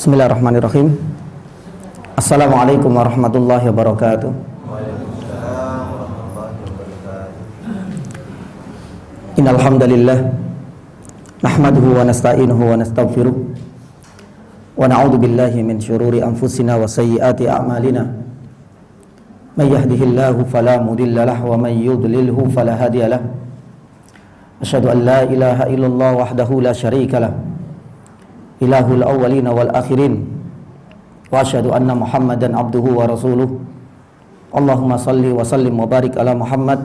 Bismillahirrahmanirrahim. Assalamualaikum warahmatullahi wabarakatuh. Innal hamdalillah nahmaduhu wa nasta'inuhu wa nastaghfiruh wa na'udzu billahi min syururi anfusina wa sayyiati a'malina. May yahdihillahu fala mudilla lahu wa may yudlilhu fala hadiya lahu. Asyhadu an la ilaha illallah wahdahu la syarika lahu. Ilahul awwalina wal akhirin wa asyhadu anna Muhammadan abduhu wa rasuluh. Allahumma salli wa sallim wa barik ala Muhammad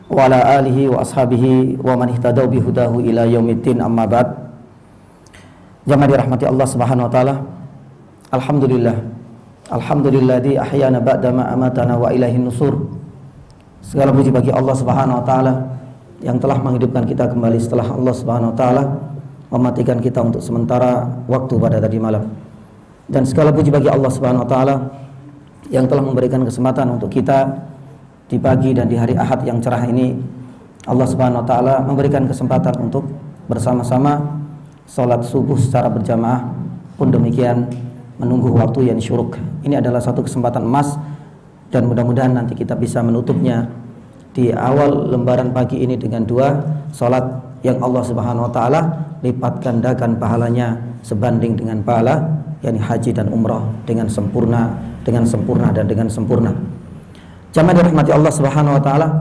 wa ala alihi wa ashabihi wa man ihtadaw bi hudahu ila yaumiddin, amma ba'd. Jamaah dirahmati Allah Subhanahu wa taala. Alhamdulilladzi ahyana ba'da ma amatana wa ilaihin nusur. Segala puji bagi Allah Subhanahu wa taala yang telah menghidupkan kita kembali setelah Allah Subhanahu wa taala mematikan kita untuk sementara waktu pada tadi malam. Dan segala puji bagi Allah Subhanahu wa taala yang telah memberikan kesempatan untuk kita di pagi dan di hari Ahad yang cerah ini. Allah Subhanahu wa taala memberikan kesempatan untuk bersama-sama salat subuh secara berjamaah, pun demikian menunggu waktu yang syuruk. Ini adalah satu kesempatan emas dan mudah-mudahan nanti kita bisa menutupnya di awal lembaran pagi ini dengan dua salat yang Allah Subhanahu wa taala lipat gandakan pahalanya sebanding dengan pahala yakni haji dan umrah dengan sempurna dan dengan sempurna. Jamaah dirahmati Allah Subhanahu wa taala,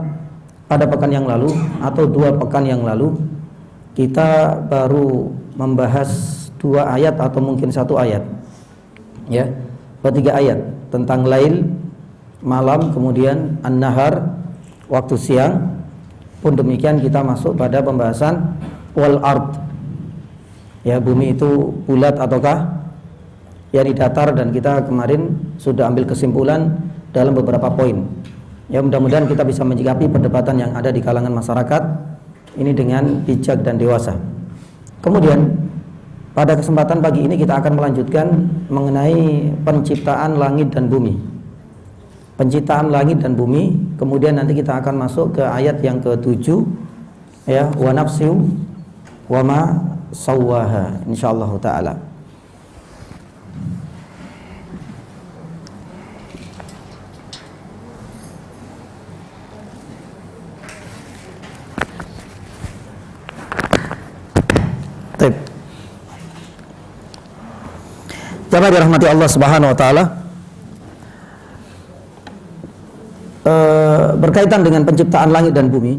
pada pekan yang lalu atau 2 pekan yang lalu kita baru membahas 2 ayat atau mungkin 1 ayat. Ya, 3 ayat tentang lail, malam, kemudian an-nahar, waktu siang. Pun demikian kita masuk pada pembahasan wal ard. Ya, bumi itu bulat ataukah yakni datar, dan kita kemarin sudah ambil kesimpulan dalam beberapa poin. Ya, mudah-mudahan kita bisa menyikapi perdebatan yang ada di kalangan masyarakat ini dengan bijak dan dewasa. Kemudian pada kesempatan pagi ini kita akan melanjutkan mengenai penciptaan langit dan bumi. Penciptaan langit dan bumi, kemudian nanti kita akan masuk ke ayat yang ke-7, ya, wa nafsiu wa ma sawwaha, insyaallah taala. Baik. Jamaah dirahmati Allah Subhanahu wa taala. Berkaitan dengan penciptaan langit dan bumi,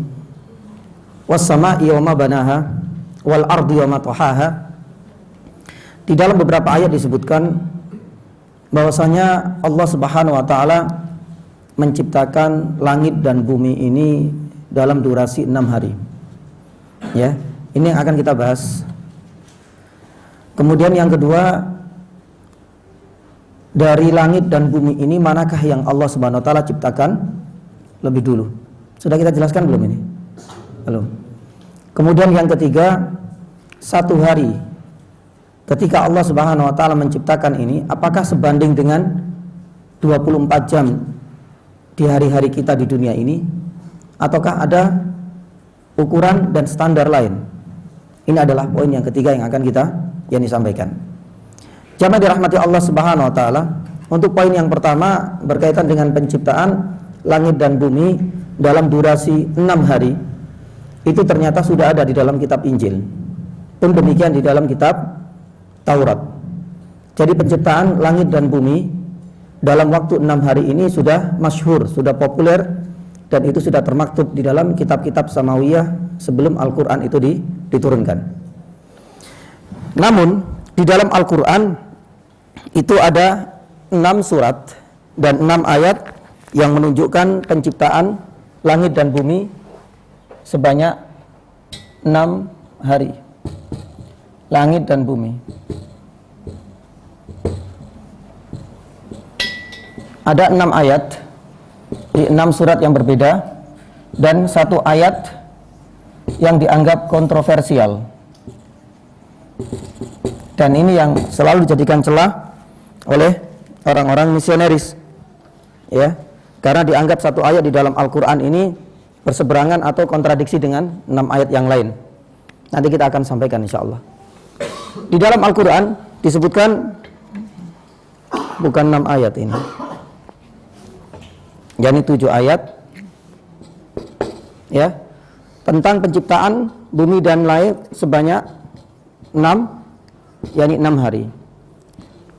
was sama'i wa ma banaha wal ardi wa ma tahaha, di dalam beberapa ayat disebutkan bahwasanya Allah Subhanahu wa taala menciptakan langit dan bumi ini dalam durasi 6 hari. Ya, ini yang akan kita bahas. Kemudian yang kedua, dari langit dan bumi ini manakah yang Allah Subhanahu wa taala ciptakan lebih dulu? Sudah kita jelaskan belum ini? Belum. Kemudian yang ketiga, 1 hari ketika Allah Subhanahu wa taala menciptakan ini, apakah sebanding dengan 24 jam di hari-hari kita di dunia ini, ataukah ada ukuran dan standar lain? Ini adalah poin yang ketiga yang akan kita sampaikan. Jamaah dirahmati Allah Subhanahu wa taala, untuk poin yang pertama berkaitan dengan penciptaan langit dan bumi dalam durasi 6 hari, itu ternyata sudah ada di dalam kitab Injil, pun demikian di dalam kitab Taurat. Jadi penciptaan langit dan bumi dalam waktu 6 hari ini sudah masyhur, sudah populer, dan itu sudah termaktub di dalam kitab-kitab Samawiyah sebelum Al-Quran itu diturunkan. Namun di dalam Al-Quran itu ada 6 surat dan 6 ayat yang menunjukkan penciptaan langit dan bumi sebanyak 6 hari. Langit dan bumi. Ada 6 ayat di 6 surat yang berbeda, dan 1 ayat yang dianggap kontroversial. Dan ini yang selalu dijadikan celah oleh orang-orang misionaris. Ya, karena dianggap 1 ayat di dalam Al-Quran ini berseberangan atau kontradiksi dengan 6 ayat yang lain. Nanti kita akan sampaikan insyaallah. Di dalam Al-Quran disebutkan bukan 6 ayat ini. Yani 7 ayat ya, tentang penciptaan bumi dan langit sebanyak 6, yani 6 hari.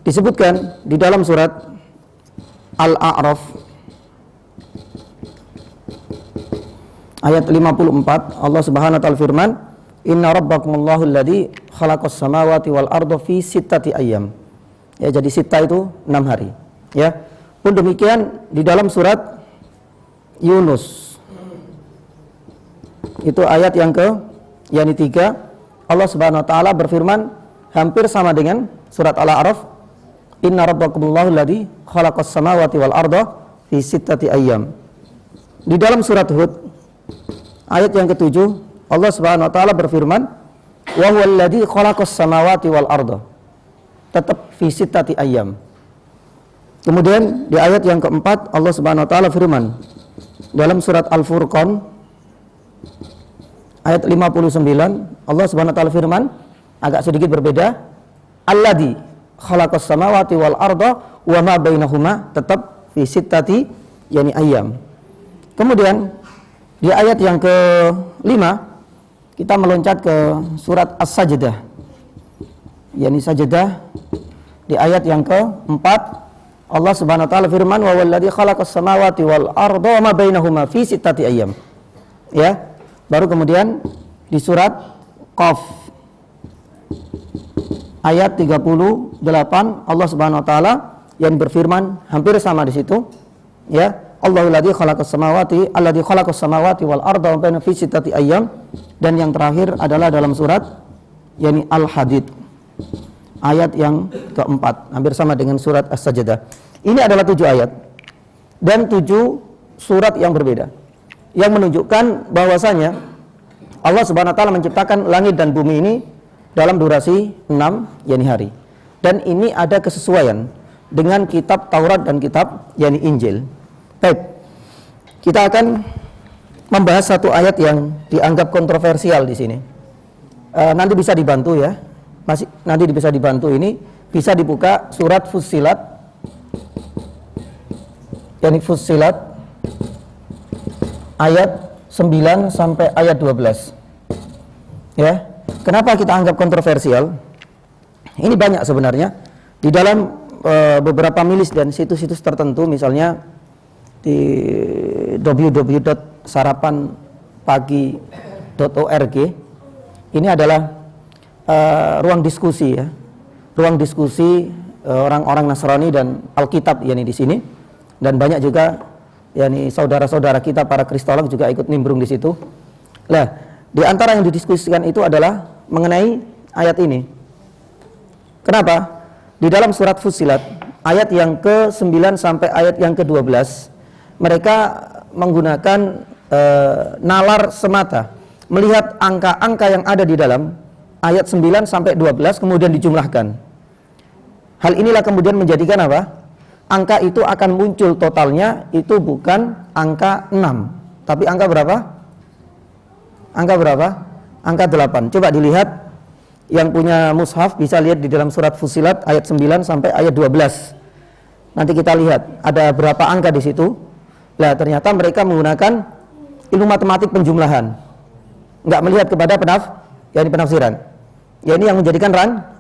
Disebutkan di dalam surat Al-A'raf ayat 54, Allah Subhanahu wa taala firman, "Inna rabbakumullahu alladzi khalaqas samawati wal arda fi sittati ayyam." Ya, jadi sita itu 6 hari. Ya. Pun demikian di dalam surat Yunus. Itu ayat yang yani 3, Allah Subhanahu wa taala berfirman hampir sama dengan surat Al-A'raf, "Inna rabbakumullahu alladzi khalaqas samawati wal arda fi sittati ayyam." Di dalam surat Hud ayat yang ke-7, Allah Subhanahu wa taala berfirman, "Wa huwal ladzi khalaqas samawati wal arda." Tetap fi sittati ayyam. Kemudian di ayat yang keempat Allah Subhanahu wa taala firman dalam surat Al-Furqan ayat 59, Allah Subhanahu wa taala firman agak sedikit berbeda, "Alladzi khalaqas samawati wal arda wa ma bainahuma." Tetap fi sittati yani ayyam. Kemudian di ayat yang ke-5 kita meloncat ke surat As-Sajdah. Yani Sajdah di ayat yang ke-4 Allah Subhanahu wa taala firman, "Wa walladzi khalaqas samawati wal arda wa ma bainahuma fi sittati ayyam." Ya. Baru kemudian di surat Qaf ayat 38 Allah Subhanahu wa taala yang berfirman hampir sama di situ, ya. Allahul ladzi khalaqas samawati wal arda wa baina fi sittati ayyam. Dan yang terakhir adalah dalam surat yani Al-Hadid ayat yang keempat, hampir sama dengan surat As-Sajdah. Ini adalah 7 ayat dan 7 surat yang berbeda, yang menunjukkan bahwasanya Allah Subhanahu wa taala menciptakan langit dan bumi ini dalam durasi 6 yani hari. Dan ini ada kesesuaian dengan kitab Taurat dan kitab yani Injil. Baik, kita akan membahas satu ayat yang dianggap kontroversial di sini. Nanti bisa dibantu ya, nanti bisa dibantu ini, bisa dibuka surat Fussilat, yani Fussilat ayat 9 sampai ayat 12. Ya, kenapa kita anggap kontroversial? Ini banyak sebenarnya di dalam beberapa milis dan situs-situs tertentu, misalnya di www.sarapanpagi.org. Ini adalah ruang diskusi ya, ruang diskusi orang-orang Nasrani dan Alkitab yani di sini, dan banyak juga yani saudara-saudara kita para kristolog juga ikut nimbrung di situ. Nah, di antara yang didiskusikan itu adalah mengenai ayat ini. Kenapa? Di dalam surat Fussilat ayat yang ke-9 sampai ayat yang ke-12 mereka menggunakan nalar semata, melihat angka-angka yang ada di dalam ayat 9 sampai 12 kemudian dijumlahkan. Hal inilah kemudian menjadikan apa? Angka itu akan muncul totalnya itu bukan angka 6, tapi angka berapa? Angka berapa? Angka 8. Coba dilihat, yang punya mushaf bisa lihat di dalam surat Fussilat ayat 9 sampai ayat 12. Nanti kita lihat ada berapa angka di situ. Nah, ternyata mereka menggunakan ilmu matematik penjumlahan, nggak melihat kepada penafsiran. Ya, ini yang menjadikan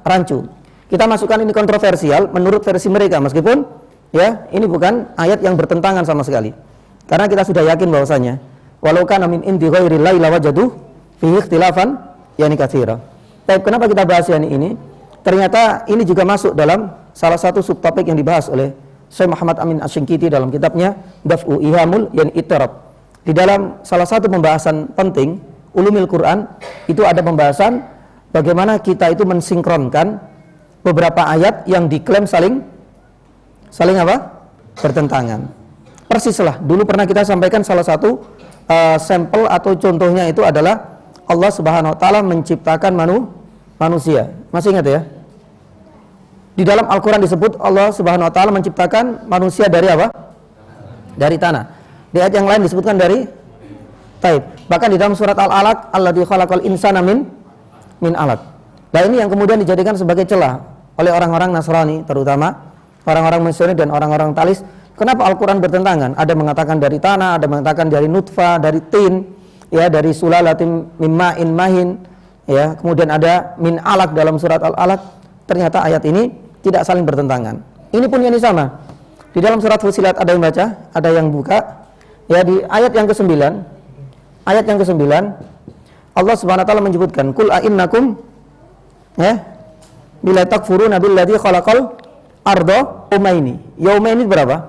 rancu. Kita masukkan ini kontroversial menurut versi mereka, meskipun ya ini bukan ayat yang bertentangan sama sekali. Karena kita sudah yakin bahwasanya walau kana min indi ghairillahi lawajadu fihi ikhtilafan yani katsira. Tapi kenapa kita bahas ini? Ternyata ini juga masuk dalam salah satu subtopik yang dibahas oleh Syekh Muhammad Amin Asy-Syinkiti dalam kitabnya Daf'u Ihamul yani Ittirab. Di dalam salah satu pembahasan penting Ulumil Quran itu ada pembahasan bagaimana kita itu mensinkronkan beberapa ayat yang diklaim saling apa? Bertentangan. Persislah dulu pernah kita sampaikan salah satu sampel atau contohnya itu adalah Allah Subhanahu wa taala menciptakan manusia. Masih ingat ya? Di dalam Al-Quran disebut Allah Subhanahu wa taala menciptakan manusia dari apa? Dari tanah. Di ayat yang lain disebutkan dari taib. Bahkan di dalam surat Al-Alaq, alladzi khalaqal insana min alaq. Nah, ini yang kemudian dijadikan sebagai celah. oleh orang-orang Nasrani, terutama orang-orang Masyuri dan orang-orang Talis. Kenapa Al-Quran bertentangan? Ada mengatakan dari tanah, ada mengatakan dari nutfah, dari tin, ya, dari sulalatim mimma'in mahin, ya, kemudian ada min alaq dalam surat Al-Alaq. Ternyata ayat ini tidak saling bertentangan. Ini pun yang sama. Di dalam surat Fussilat ada yang baca, ada yang buka. Ya, di ayat yang ke-9, Allah Subhanahu wa taala menyebutkan, "Qul a'innakum ya bila takfuruna billadzi khalaqal arda yaumaini." Yaumaini berapa?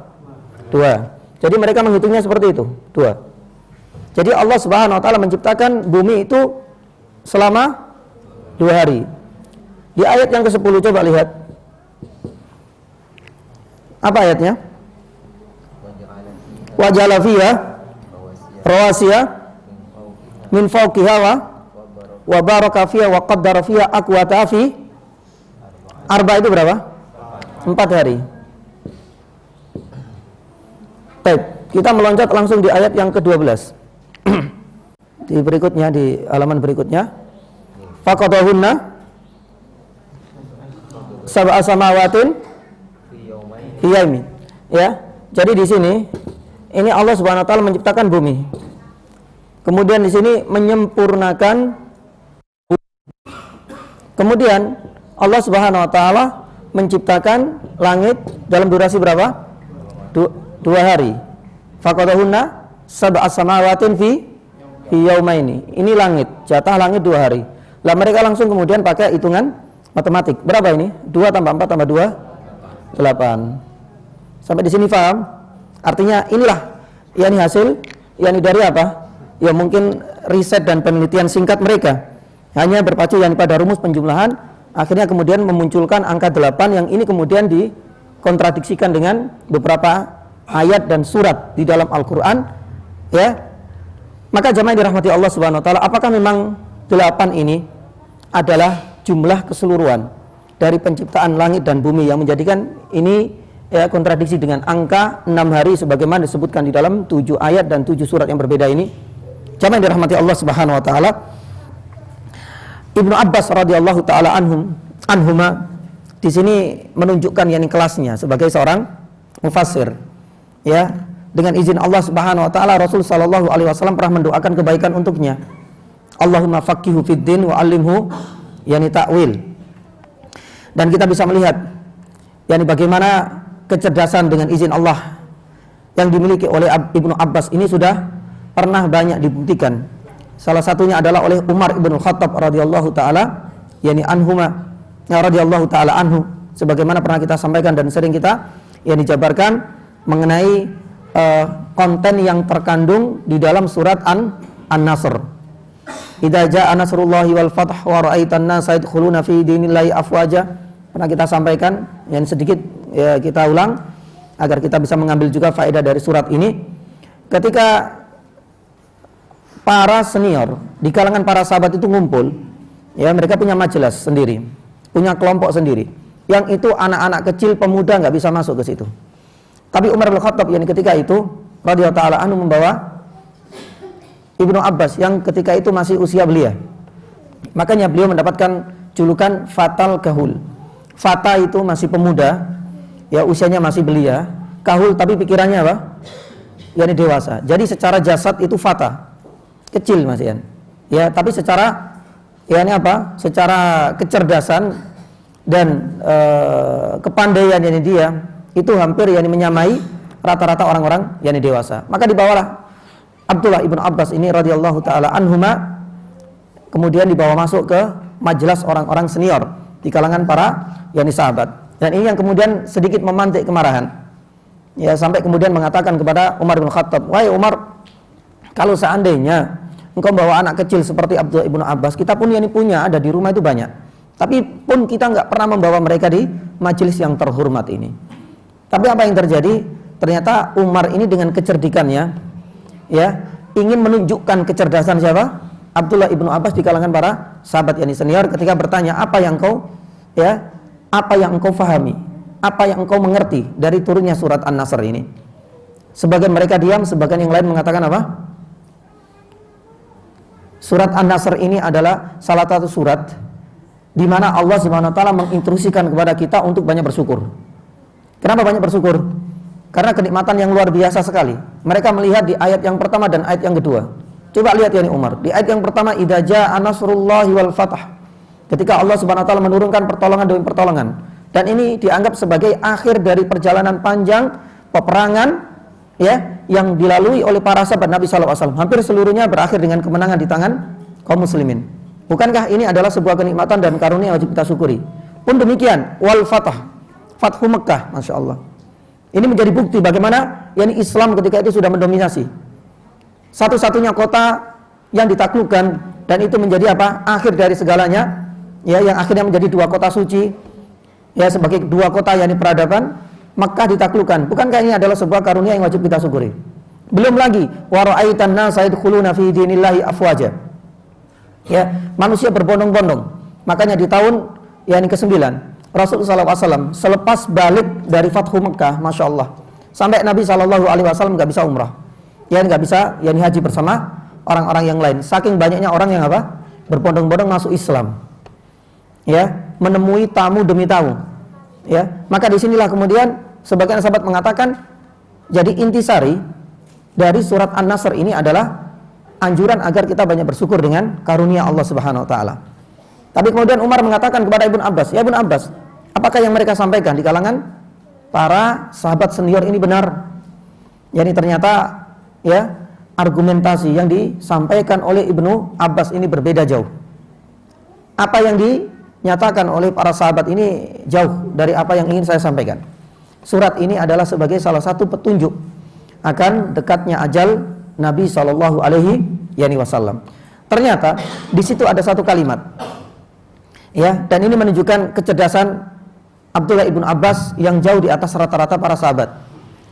2. Jadi mereka menghitungnya seperti itu, 2. Jadi Allah Subhanahu wa taala menciptakan bumi itu selama 2 hari. Di ayat yang ke-10 coba lihat. Apa ayatnya? Wa ja'ala fiha rawasiya min fawqiha wa baraka fiha wa qaddara fiha aqwata fi arba itu berapa? 4 hari. Baik, kita meloncat langsung di ayat yang ke-12. Di berikutnya, di halaman berikutnya. Faqadahunna sab'a samawatin fi yaumin. Ya. Jadi di sini ini Allah Subhanahu wa taala menciptakan bumi. Kemudian di sini menyempurnakan. Kemudian Allah Subhanahu wa taala menciptakan langit dalam durasi berapa? 2 hari. Faqadahunna sab'a samawatin fi yaumaini. Ini langit, jatah langit 2 hari. Lah mereka langsung kemudian pakai hitungan matematik. Berapa ini? 2 tambah 4 tambah 2 8. Sampai di sini paham? Artinya inilah yakni hasil yakni dari apa? Ya mungkin riset dan penelitian singkat mereka. Hanya berpacu yakni pada rumus penjumlahan, akhirnya kemudian memunculkan angka 8 yang ini kemudian dikontradiksikan dengan beberapa ayat dan surat di dalam Al-Qur'an, ya. Maka jamaah dirahmati Allah Subhanahu wa taala, apakah memang 8 ini adalah jumlah keseluruhan dari penciptaan langit dan bumi yang menjadikan ini ya kontradiksi dengan angka 6 hari sebagaimana disebutkan di dalam 7 ayat dan 7 surat yang berbeda ini? Jamaah dirahmati Allah Subhanahu wa taala, Ibnu Abbas radhiyallahu taala anhuma di sini menunjukkan yakni kelasnya sebagai seorang mufassir. Ya, dengan izin Allah Subhanahu wa taala Rasul sallallahu alaihi wasallam pernah mendoakan kebaikan untuknya. Allahumma faqihu fid din wa 'allimhu yakni ta'wil. Dan kita bisa melihat yakni bagaimana kecerdasan dengan izin Allah yang dimiliki oleh Ibnu Abbas ini sudah pernah banyak dibuktikan. Salah satunya adalah oleh Umar ibn Khattab radhiyallahu taala yakni anhuma radhiyallahu taala anhu, sebagaimana pernah kita sampaikan dan sering kita yakni jabarkan mengenai konten yang terkandung di dalam surat An-Nasr. Idza jaa nasrullahi wal fath wa ra'aitan nasa yadkhuluna fi dinillahi afwaja. Pernah kita sampaikan yang sedikit ya, kita ulang agar kita bisa mengambil juga faedah dari surat ini. Ketika para senior di kalangan para sahabat itu ngumpul, ya mereka punya majelis sendiri, punya kelompok sendiri. Yang itu anak-anak kecil, pemuda nggak bisa masuk ke situ. Tapi Umar bin Khattab yang ketika itu radhiyallahu taala anhu membawa Ibnu Abbas yang ketika itu masih usia belia. Makanya beliau mendapatkan julukan Fatal Kahul. Fata itu masih pemuda, ya usianya masih belia. Kahul tapi pikirannya apa? Yani dewasa. Jadi secara jasad itu fata, kecil masih ya, tapi secara yakni apa? Secara kecerdasan dan kepandaian yani dia itu hampir yakni menyamai rata-rata orang-orang yakni dewasa. Maka dibawalah Abdullah ibn Abbas ini radhiyallahu taala anhuma, kemudian dibawa masuk ke majelis orang-orang senior di kalangan para yakni sahabat. Dan ini yang kemudian sedikit memantik kemarahan. Ya, sampai kemudian mengatakan kepada Umar bin Khattab, "Wahai Umar, kalau seandainya engkau bawa anak kecil seperti Abdullah ibn Abbas, kita pun yakni punya ada di rumah itu banyak. Tapi pun kita nggak pernah membawa mereka di majelis yang terhormat ini." Tapi apa yang terjadi? Ternyata Umar ini dengan kecerdikannya, ya, ingin menunjukkan kecerdasan siapa? Abdullah ibnu Abbas di kalangan para sahabat yakni senior ketika bertanya, apa yang engkau fahami, apa yang engkau mengerti dari turunnya surat An-Nasr ini? Sebagian mereka diam, sebagian yang lain mengatakan apa? Surat An-Nasr ini adalah salah satu surat di mana Allah Subhanahu wa taala menginstruksikan kepada kita untuk banyak bersyukur. Kenapa banyak bersyukur? Karena kenikmatan yang luar biasa sekali. Mereka melihat di ayat yang pertama dan ayat yang kedua. Coba lihat ya Umar. Di ayat yang pertama, idza jaa nasrullahi wal fath. Ketika Allah Subhanahu wa taala menurunkan pertolongan demi pertolongan. Dan ini dianggap sebagai akhir dari perjalanan panjang peperangan ya yang dilalui oleh para sahabat Nabi SAW. Hampir seluruhnya berakhir dengan kemenangan di tangan kaum muslimin. Bukankah ini adalah sebuah kenikmatan dan karunia yang wajib kita syukuri? Pun demikian, wal fatah, Fathu Mekkah, Masya Allah. Ini menjadi bukti bagaimana yakni Islam ketika itu sudah mendominasi. Satu-satunya kota yang ditaklukkan, dan itu menjadi apa? Akhir dari segalanya. Ya, yang akhirnya menjadi dua kota suci. Ya, sebagai dua kota yakni peradaban, Mekkah ditaklukkan. Bukankah ini adalah sebuah karunia yang wajib kita syukuri? Belum lagi, wa ra'aitan nasa yadkhuluna fi dinillahi afwaja. Ya, manusia berbondong-bondong. Makanya di tahun yakni ke-9 Rasulullah SAW selepas balik dari Fathu Mekkah, Masya Allah, sampai Nabi SAW gak bisa umrah, ya gak bisa yakni haji bersama orang-orang yang lain. Saking banyaknya orang yang apa? Berbondong-bondong masuk Islam. Ya, menemui tamu demi tamu. Ya, maka disinilah kemudian sebagian sahabat mengatakan, jadi intisari dari surat An-Nasr ini adalah anjuran agar kita banyak bersyukur dengan karunia Allah Subhanahu wa taala. Tapi kemudian Umar mengatakan kepada Ibnu Abbas, "Ya Ibnu Abbas, apakah yang mereka sampaikan di kalangan para sahabat senior ini benar?" Yani ternyata ya argumentasi yang disampaikan oleh Ibnu Abbas ini berbeda jauh. Apa yang dinyatakan oleh para sahabat ini jauh dari apa yang ingin saya sampaikan. Surat ini adalah sebagai salah satu petunjuk akan dekatnya ajal Nabi Shallallahu Alaihi Wasallam. Ternyata di situ ada satu kalimat, ya, dan ini menunjukkan kecerdasan Abdullah ibn Abbas yang jauh di atas rata-rata para sahabat.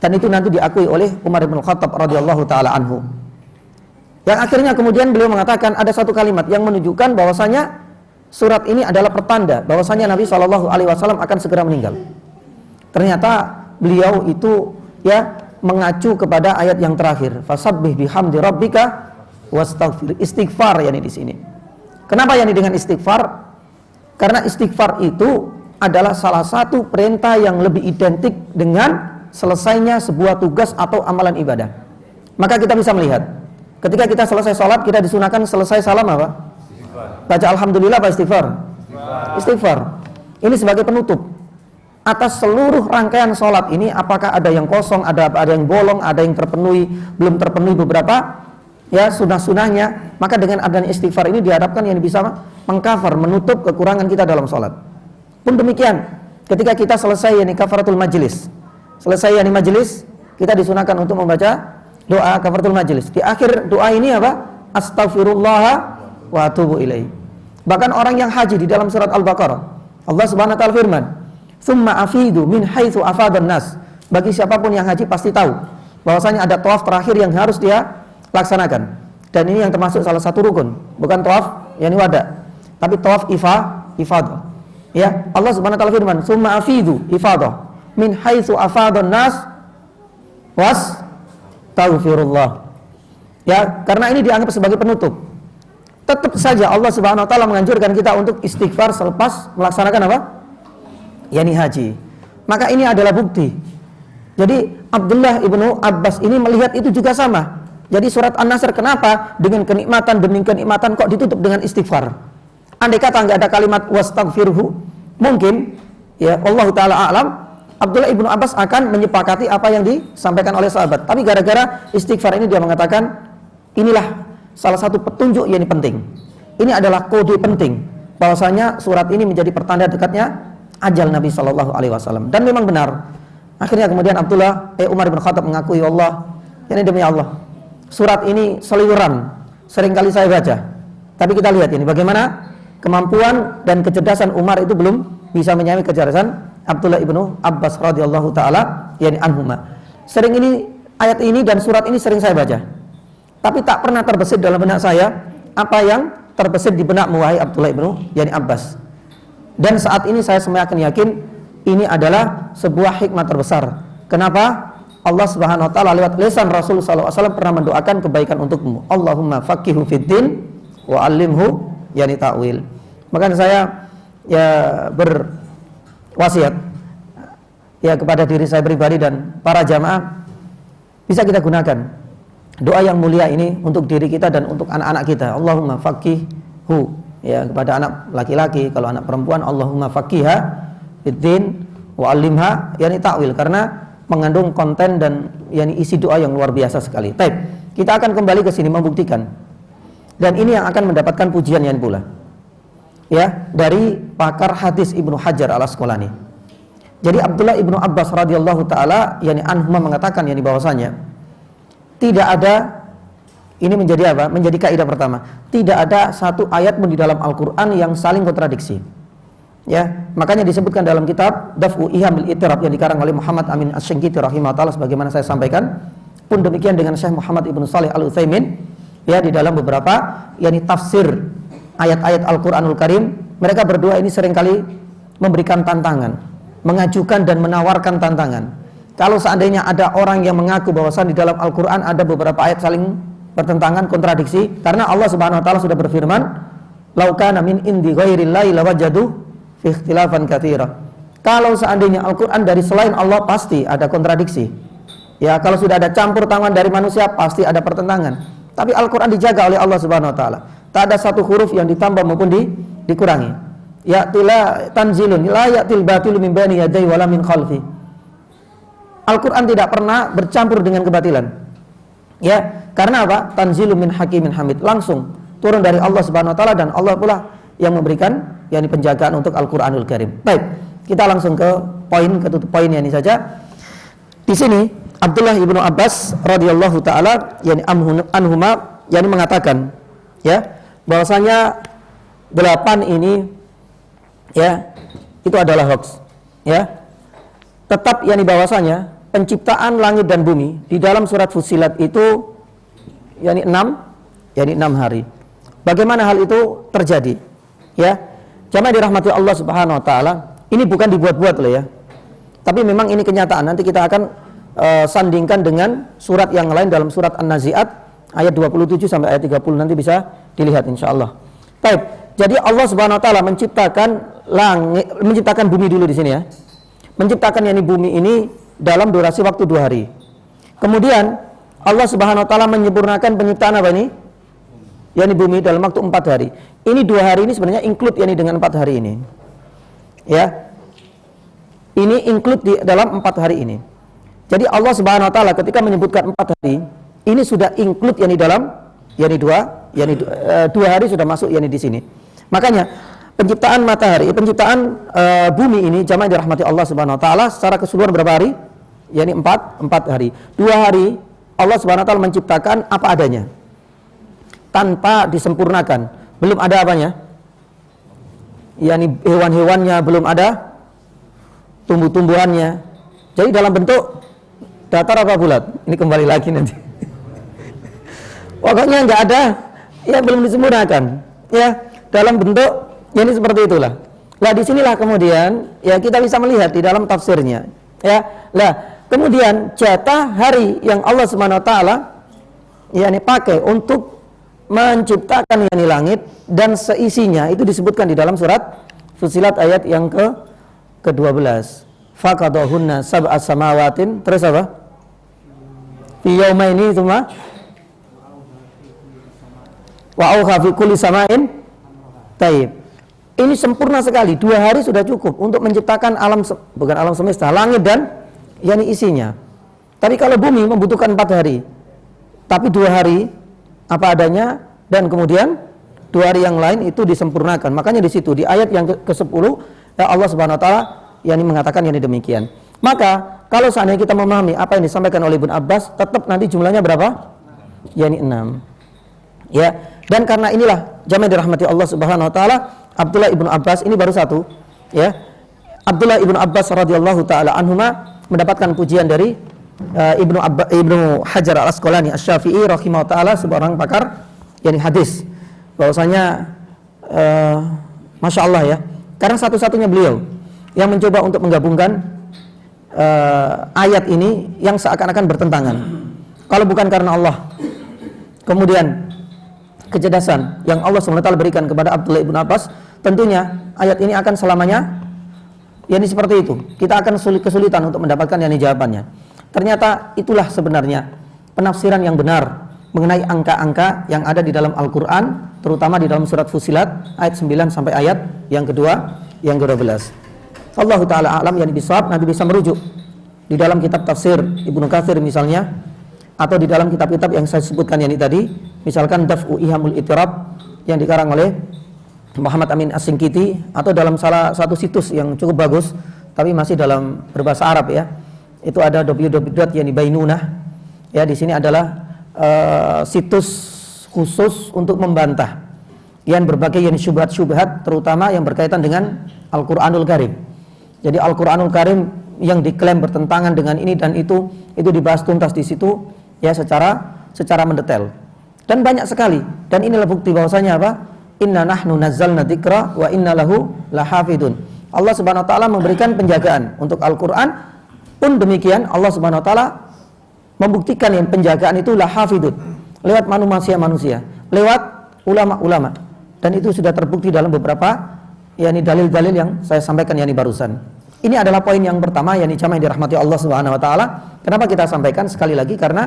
Dan itu nanti diakui oleh Umar bin Khattab radhiyallahu taala anhu. Yang akhirnya kemudian beliau mengatakan ada satu kalimat yang menunjukkan bahwasanya surat ini adalah pertanda bahwasanya Nabi Shallallahu Alaihi Wasallam akan segera meninggal. Ternyata beliau itu ya mengacu kepada ayat yang terakhir, fasabbih bihamdi rabbika wastaghfir. Istighfar yani di sini. Kenapa yani dengan istighfar? Karena istighfar itu adalah salah satu perintah yang lebih identik dengan selesainya sebuah tugas atau amalan ibadah. Maka kita bisa melihat ketika kita selesai sholat, kita disunahkan selesai salam apa? Baca alhamdulillah apa istighfar? Istighfar. Ini sebagai penutup atas seluruh rangkaian sholat ini. Apakah ada yang kosong, ada yang bolong, ada yang terpenuhi, belum terpenuhi beberapa ya sunah-sunahnya. Maka dengan adanya istighfar ini diharapkan yang bisa mengcover, menutup kekurangan kita dalam sholat. Pun demikian ketika kita selesai yani kafaratul majlis, selesai yani majlis, kita disunahkan untuk membaca doa kafaratul majlis. Di akhir doa ini apa? Astaghfirullah wa atubu ilaih. Bahkan orang yang haji di dalam surat Al-Baqarah, Allah Subhanahu wa taala firman, "Tsumma afidu min haitsu afadan nas." Bagi siapapun yang haji pasti tahu bahwasanya ada tawaf terakhir yang harus dia laksanakan. Dan ini yang termasuk salah satu rukun, bukan tawaf yani wada, tapi tawaf ifadah. Ya, Allah Subhanahu wa taala firman, "Tsumma afidu ifadah min haitsu afadan nas was taghfirullah." Ya, karena ini dianggap sebagai penutup. Tetap saja Allah Subhanahu wa taala menganjurkan kita untuk istighfar selepas melaksanakan apa? Yani haji. Maka ini adalah bukti. Jadi Abdullah ibnu Abbas ini melihat itu juga sama. Jadi surat An-Nasr kenapa dengan kenikmatan demi kenikmatan kok ditutup dengan istighfar? Andai kata nggak ada kalimat wastaghfirhu, mungkin ya Allah taala a'lam Abdullah ibnu Abbas akan menyepakati apa yang disampaikan oleh sahabat. Tapi gara-gara istighfar ini dia mengatakan inilah salah satu petunjuk yang penting. Ini adalah kode penting bahwasanya surat ini menjadi pertanda dekatnya ajal Nabi Shallallahu Alaihi Wasallam. Dan memang benar. Akhirnya kemudian Umar bin Khattab mengakui, Allah, ini demi Allah, surat ini seliweran seringkali saya baca. Tapi kita lihat ini bagaimana kemampuan dan kecerdasan Umar itu belum bisa menyamai kecerdasan Abdullah ibnu Abbas radhiyallahu taala yani anhuma. Sering ini ayat ini dan surat ini sering saya baca. Tapi tak pernah terbesit dalam benak saya apa yang terbesit di benak wahai Abdullah ibnu yani Abbas. Dan saat ini saya semakin yakin ini adalah sebuah hikmah terbesar. Kenapa? Allah Subhanahu wa taala lewat lisan Rasul sallallahu alaihi wasallam pernah mendoakan kebaikan untukmu. Allahumma faqihu fid din wa 'allimhu yani ta'wil. Maka saya ya berwasiat ya kepada diri saya pribadi dan para jamaah, bisa kita gunakan doa yang mulia ini untuk diri kita dan untuk anak-anak kita. Allahumma faqihhu, ya kepada anak laki-laki, kalau anak perempuan Allahumma faqihha fiddin wa 'allimha, yakni ta'wil, karena mengandung konten dan yakni isi doa yang luar biasa sekali. Baik, kita akan kembali ke sini membuktikan. Dan ini yang akan mendapatkan pujian yang pula. Ya, dari pakar hadis Ibnu Hajar Al-Asqalani. Jadi Abdullah Ibnu Abbas radhiyallahu taala yakni anhuma mengatakan yakni bahwasanya tidak ada, ini menjadi apa? Menjadi kaidah pertama. Tidak ada satu ayat pun di dalam Al-Qur'an yang saling kontradiksi. Ya, makanya disebutkan dalam kitab Daf'u Ihamil Ittirab yang dikarang oleh Muhammad Amin Asy-Syanqiti rahimahullah, sebagaimana saya sampaikan. Pun demikian dengan Syekh Muhammad Ibnu Shalih Al-Utsaimin, ya di dalam beberapa yakni tafsir ayat-ayat Al-Qur'anul Karim, mereka berdua ini seringkali memberikan tantangan, mengajukan dan menawarkan tantangan. Kalau seandainya ada orang yang mengaku bahwasan di dalam Al-Qur'an ada beberapa ayat saling bertentangan, kontradiksi, karena Allah Subhanahu wa taala sudah berfirman, "Lau kana min indi ghairillahi lawajadu fi ikhtilafan katsira." Kalau seandainya Al-Qur'an dari selain Allah, pasti ada kontradiksi. Ya, kalau sudah ada campur tangan dari manusia, pasti ada pertentangan. Tapi Al-Qur'an dijaga oleh Allah Subhanahu wa taala. Tak ada satu huruf yang ditambah maupun dikurangi. Ya'tila tanzilun la ya'til batilu min bani yadayhi wala min khalfi. Al-Qur'an tidak pernah bercampur dengan kebatilan. Ya, karena apa? Tanzilun min hakimin hamid. Langsung turun dari Allah Subhanahu wa taala, dan Allah pula yang memberikan yakni penjagaan untuk Al-Qur'anul Karim. Baik, kita langsung ke poinnya ini saja. Di sini Abdullah Ibnu Abbas radhiyallahu taala yakni anhuma yakni mengatakan ya bahwasanya 8 ini ya itu adalah hoax. Ya. Tetap yakni bahwasanya penciptaan langit dan bumi di dalam surat Fussilat itu yakni 6 hari. Bagaimana hal itu terjadi? Ya. Jamaah dirahmati Allah Subhanahu wa taala, ini bukan dibuat-buat loh ya. Tapi memang ini kenyataan. Nanti kita akan sandingkan dengan surat yang lain dalam surat An-Nazi'at ayat 27 sampai ayat 30, nanti bisa dilihat insyaallah. Baik, jadi Allah Subhanahu wa taala menciptakan bumi dulu di sini ya. Menciptakan yakni bumi ini dalam durasi waktu 2 hari. Kemudian Allah Subhanahu wa taala menyempurnakan penciptaan apa ini? Yakni bumi dalam waktu 4 hari. Ini 2 hari ini sebenarnya include yakni dengan 4 hari ini. Ya. Ini include di dalam 4 hari ini. Jadi Allah Subhanahu wa taala ketika menyebutkan 4 hari, ini sudah include yakni dalam yakni 2 hari sudah masuk yakni di sini. Makanya penciptaan matahari, penciptaan bumi ini jamaah dirahmati Allah Subhanahu wa taala secara keseluruhan berapa hari? Yakni 4 hari. 2 hari Allah Subhanahu wa taala menciptakan apa adanya. Tanpa disempurnakan. Belum ada apanya? Yakni hewan-hewannya belum ada, tumbuh-tumbuhannya. Jadi dalam bentuk datar apa bulat? Ini kembali lagi nanti. Pokoknya nggak ada, ya belum disempurnakan. Ya, dalam bentuk ya ini seperti itulah. Lah disinilah kemudian ya kita bisa melihat di dalam tafsirnya. Ya, lah kemudian jatah hari yang Allah Subhanahu wa taala ya ini pakai untuk menciptakan yakni langit dan seisinya itu disebutkan di dalam surat Fussilat ayat yang ke-12. Faqadahunna sab'a samawatin, terus apa? Fi yaumaini tsumma wa auha fi kulli sama'in. Taib. Ini sempurna sekali. 2 hari sudah cukup untuk menciptakan bukan alam semesta, langit dan yakni isinya. Tapi kalau bumi membutuhkan 4 hari. Tapi 2 hari apa adanya, dan kemudian 2 hari yang lain itu disempurnakan. Makanya di situ di ayat yang ke-10 ya Allah Subhanahu wa taala yakni mengatakan yakni demikian. Maka kalau seandainya kita memahami apa yang disampaikan oleh Ibnu Abbas, tetap nanti jumlahnya berapa? Yakni 6. Ya, dan karena inilah jamaah dirahmati Allah Subhanahu wa taala, Abdullah Ibnu Abbas ini baru satu, ya. Abdullah Ibnu Abbas radhiyallahu taala anhuma mendapatkan pujian dari Ibnu Hajar Al-Asqalani Asy-Syafi'i rahimahullah taala, seorang pakar yakni hadis. Bahwasanya Masya Allah ya, karena satu-satunya beliau yang mencoba untuk menggabungkan ayat ini yang seakan-akan bertentangan. Kalau bukan karena Allah, kemudian kecerdasan yang Allah SWT berikan kepada Abdullah ibn Abbas, tentunya ayat ini akan selamanya yakni seperti itu. Kita akan kesulitan untuk mendapatkan yakni jawabannya. Ternyata itulah sebenarnya penafsiran yang benar mengenai angka-angka yang ada di dalam Al-Qur'an, terutama di dalam surat Fussilat ayat 9 sampai ayat yang kedua, yang ke-12. Allah taala alam, yakni bisawab. Nabi bisa merujuk di dalam kitab tafsir Ibnu Katsir misalnya, atau di dalam kitab-kitab yang saya sebutkan yakni tadi, misalkan Daf'u Ihamul Ittirab yang dikarang oleh Muhammad Amin As-Sinkiti, atau dalam salah satu situs yang cukup bagus tapi masih dalam berbahasa Arab ya. Itu ada www.bainunah. Ya, di sini adalah situs khusus untuk membantah yang berbagai yang syubhat-syubhat, terutama yang berkaitan dengan Al-Qur'anul Karim. Jadi Al-Qur'anul Karim yang diklaim bertentangan dengan ini dan itu dibahas tuntas di situ ya, secara mendetail. Dan banyak sekali. Dan inilah bukti bahwasanya apa? Inna nahnu nazzalna dzikra wa inna lahu lahafidun. Allah Subhanahu wa taala memberikan penjagaan untuk Al-Qur'an, pun demikian Allah Subhanahu wa taala membuktikan yang penjagaan itu lahafidun lewat manusia, lewat ulama-ulama. Dan itu sudah terbukti dalam beberapa yakni dalil-dalil yang saya sampaikan yakni barusan. Ini adalah poin yang pertama yakni jamaah yang dirahmati Allah Subhanahu wa taala. Kenapa kita sampaikan sekali lagi? Karena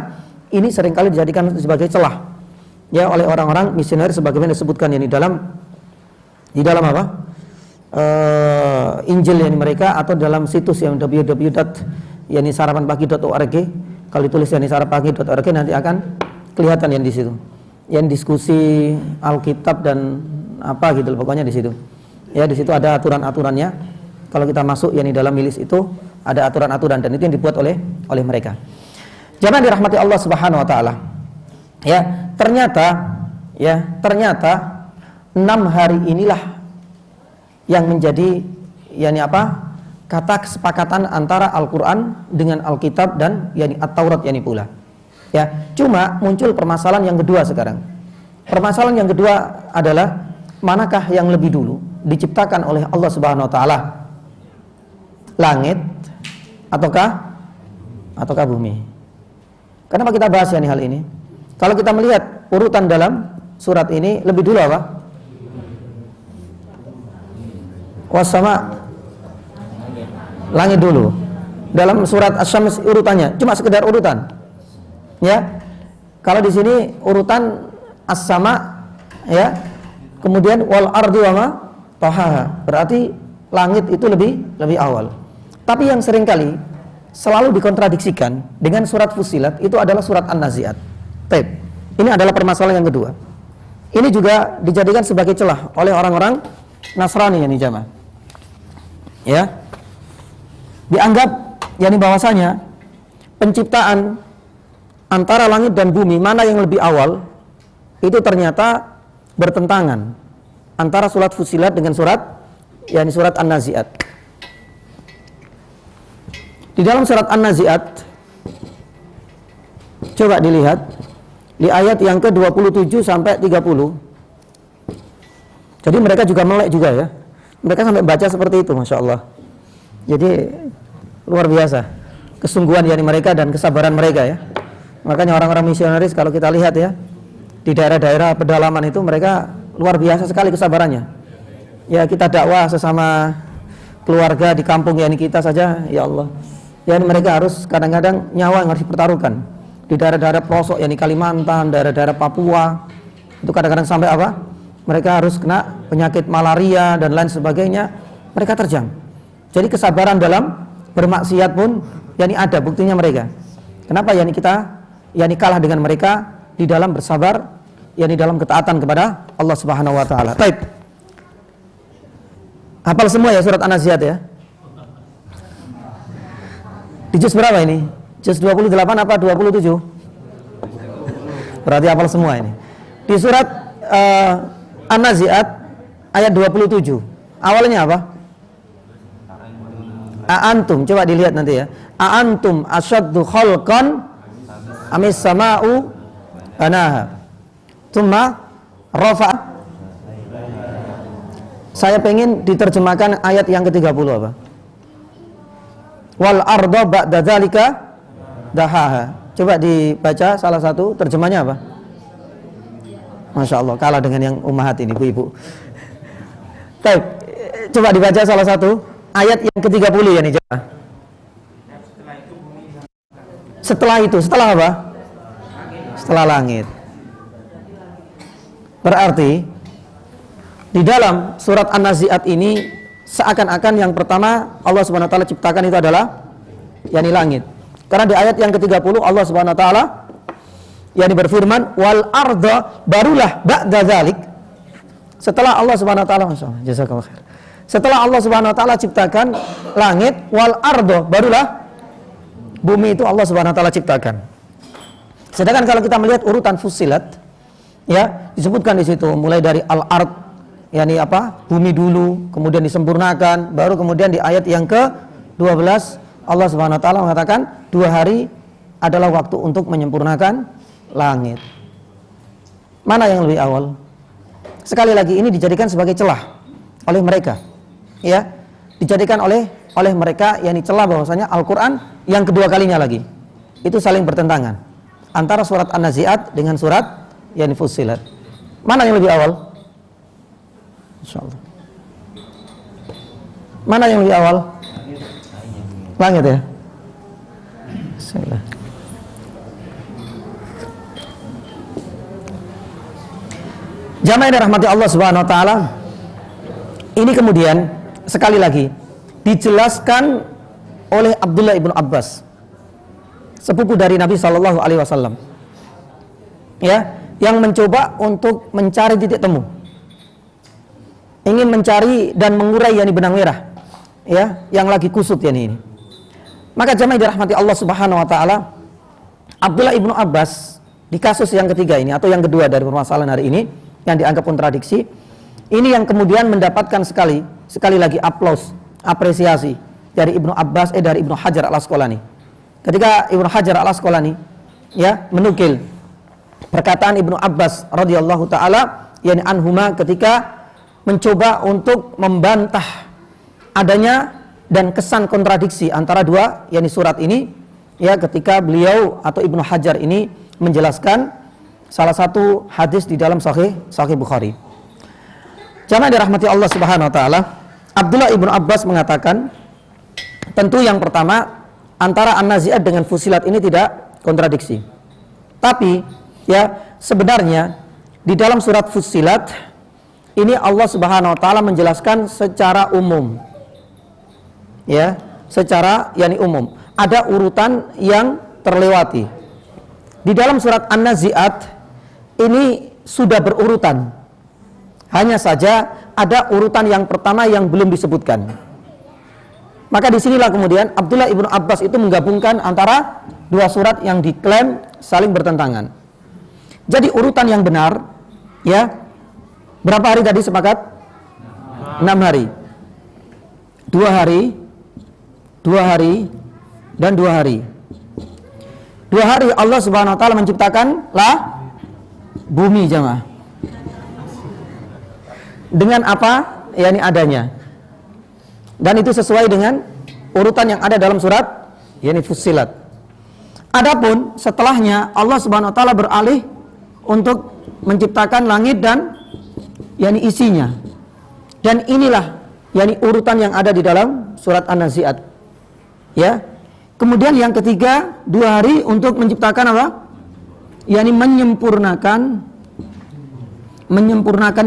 ini seringkali dijadikan sebagai celah ya oleh orang-orang misioner, sebagaimana disebutkan yakni di dalam apa? Injil yakni mereka, atau dalam situs yang www.sarapanpagi.org. Kalau ditulis yakni sarapanpagi.org nanti akan kelihatan yang di situ. Yang diskusi Alkitab dan apa gitu pokoknya di situ. Ya, di situ ada aturan-aturannya. Kalau kita masuk yakni dalam milis itu ada aturan-aturan, dan itu yang dibuat oleh mereka. Jamaah dirahmati Allah Subhanahu wa taala. Ya, ternyata 6 hari inilah yang menjadi yakni apa? Kata kesepakatan antara Al-Qur'an dengan Alkitab dan yakni At-Taurat yakni pula. Ya, cuma muncul permasalahan yang kedua sekarang. Permasalahan yang kedua adalah manakah yang lebih dulu diciptakan oleh Allah Subhanahu wa taala? Langit ataukah bumi? Kenapa kita bahas yakni hal ini? Kalau kita melihat urutan dalam surat ini, lebih dulu apa? Wasama, langit dulu. Dalam surat Asy-Syams urutannya cuma sekedar urutan. Ya. Kalau di sini urutan as-sama ya. Kemudian wal ardi wa ma tahaha. Berarti langit itu lebih awal. Tapi yang seringkali selalu dikontradiksikan dengan surat Fussilat itu adalah surat An-Nazi'at. Baik. Ini adalah permasalahan yang kedua. Ini juga dijadikan sebagai celah oleh orang-orang Nasrani yakni jamaah. Ya. Dianggap yakni bahwasanya penciptaan antara langit dan bumi mana yang lebih awal itu ternyata bertentangan antara surat Fussilat dengan surat An-Nazi'at. Di dalam surat An-Nazi'at coba dilihat di ayat yang ke-27 sampai 30. Jadi mereka juga melek juga ya. Mereka sampai baca seperti itu, Masya Allah. Jadi luar biasa kesungguhan yakni mereka dan kesabaran mereka ya. Makanya orang-orang misionaris kalau kita lihat ya, di daerah-daerah pedalaman itu mereka luar biasa sekali kesabarannya. Ya, kita dakwah sesama keluarga di kampung yakni kita saja, ya Allah. Ya, mereka harus kadang-kadang nyawa yang harus dipertaruhkan. Di daerah-daerah pelosok yakni Kalimantan, daerah-daerah Papua, itu kadang-kadang sampai apa? Mereka harus kena penyakit malaria dan lain sebagainya. Mereka terjang. Jadi kesabaran dalam bermaksiat pun yakni ada buktinya mereka. Kenapa yakni kita yakni kalah dengan mereka di dalam bersabar yakni dalam ketaatan kepada Allah Subhanahu wa taala. Baik. Hafal semua ya surat An-Nazi'at ya? Di juz berapa ini? Juz 28 apa 27? Berarti hafal semua ini. Di surat An-Nazi'at ayat 27. Awalnya apa? A'antum, coba dilihat nanti ya. A'antum asyaddu khalqan amis sama'u banaha. Tsumma rafa. Saya pengen diterjemahkan ayat yang ke-30 apa? Wal arda ba'da dzalika dahaha. Coba dibaca salah satu terjemahnya apa? Masya Allah, kalah dengan yang ummahat ini, ibu-ibu. Baik, coba dibaca salah satu ayat yang ke-30 ya nih, coba. Setelah itu, setelah apa? Setelah langit. Berarti di dalam surat An-Nazi'at ini seakan-akan yang pertama Allah Subhanahu wa taala ciptakan itu adalah yakni langit. Karena di ayat yang ke-30 Allah Subhanahu wa taala yakni berfirman wal arda, barulah ba'da dzalik, setelah Allah Subhanahu wa taala, masyaallah, jazakallahu khair. Setelah Allah Subhanahu wa taala ciptakan langit, wal arda, barulah bumi itu Allah Subhanahu wa taala ciptakan. Sedangkan kalau kita melihat urutan Fussilat, ya, disebutkan di situ mulai dari al-ard, yakni apa? Bumi dulu, kemudian disempurnakan, baru kemudian di ayat yang ke-12 Allah Subhanahu wa taala mengatakan 2 hari adalah waktu untuk menyempurnakan langit. Mana yang lebih awal? Sekali lagi ini dijadikan sebagai celah oleh mereka. Ya, dijadikan oleh mereka yakni celah bahwasanya Al-Qur'an yang kedua kalinya lagi itu saling bertentangan antara surat An-Nazi'at dengan surat yakni Fussilat. Mana yang lebih awal? Insyaallah. Mana yang lebih awal? Langit ya. Bismillah. Jamaah yang dirahmati Allah Subhanahu wa taala, ini kemudian sekali lagi dijelaskan oleh Abdullah ibnu Abbas, sepupu dari Nabi Shallallahu Alaihi Wasallam, ya, yang mencoba untuk mencari titik temu, ingin mencari dan mengurai yakni benang merah, ya, yang lagi kusut yakni ini. Maka jamaah dirahmati Allah Subhanahu Wa Taala, Abdullah ibnu Abbas di kasus yang ketiga ini atau yang kedua dari permasalahan hari ini yang dianggap kontradiksi, ini yang kemudian mendapatkan sekali lagi apresiasi dari dari Ibnu Hajar Al-Asqalani. Ketika Ibnu Hajar Al-Asqalani ya menukil perkataan Ibnu Abbas radhiyallahu taala yakni anhuma ketika mencoba untuk membantah adanya dan kesan kontradiksi antara dua yakni surat ini, ya, ketika beliau atau Ibnu Hajar ini menjelaskan salah satu hadis di dalam Sahih Bukhari. Jamaah dirahmati Allah Subhanahu wa taala, Abdullah ibnu Abbas mengatakan, tentu yang pertama antara An-Nazi'at dengan Fussilat ini tidak kontradiksi. Tapi ya sebenarnya di dalam surat Fussilat ini Allah Subhanahu wa taala menjelaskan secara umum. Ya, secara yakni umum. Ada urutan yang terlewati. Di dalam surat An-Nazi'at ini sudah berurutan. Hanya saja ada urutan yang pertama yang belum disebutkan. Maka disinilah kemudian Abdullah ibnu Abbas itu menggabungkan antara dua surat yang diklaim saling bertentangan. Jadi urutan yang benar, ya, berapa hari tadi sepakat? 6 hari. 2 hari, 2 hari, dan 2 hari. 2 hari Allah Subhanahu wa taala menciptakan bumi, jamaah. Dengan apa? yakni adanya. Dan itu sesuai dengan urutan yang ada dalam surat yakni Fussilat. Adapun setelahnya Allah Subhanahu wa taala beralih untuk menciptakan langit dan yakni isinya. Dan inilah yakni urutan yang ada di dalam surat An-Nazi'at. Ya. Kemudian yang ketiga 2 hari untuk menciptakan apa? yakni menyempurnakan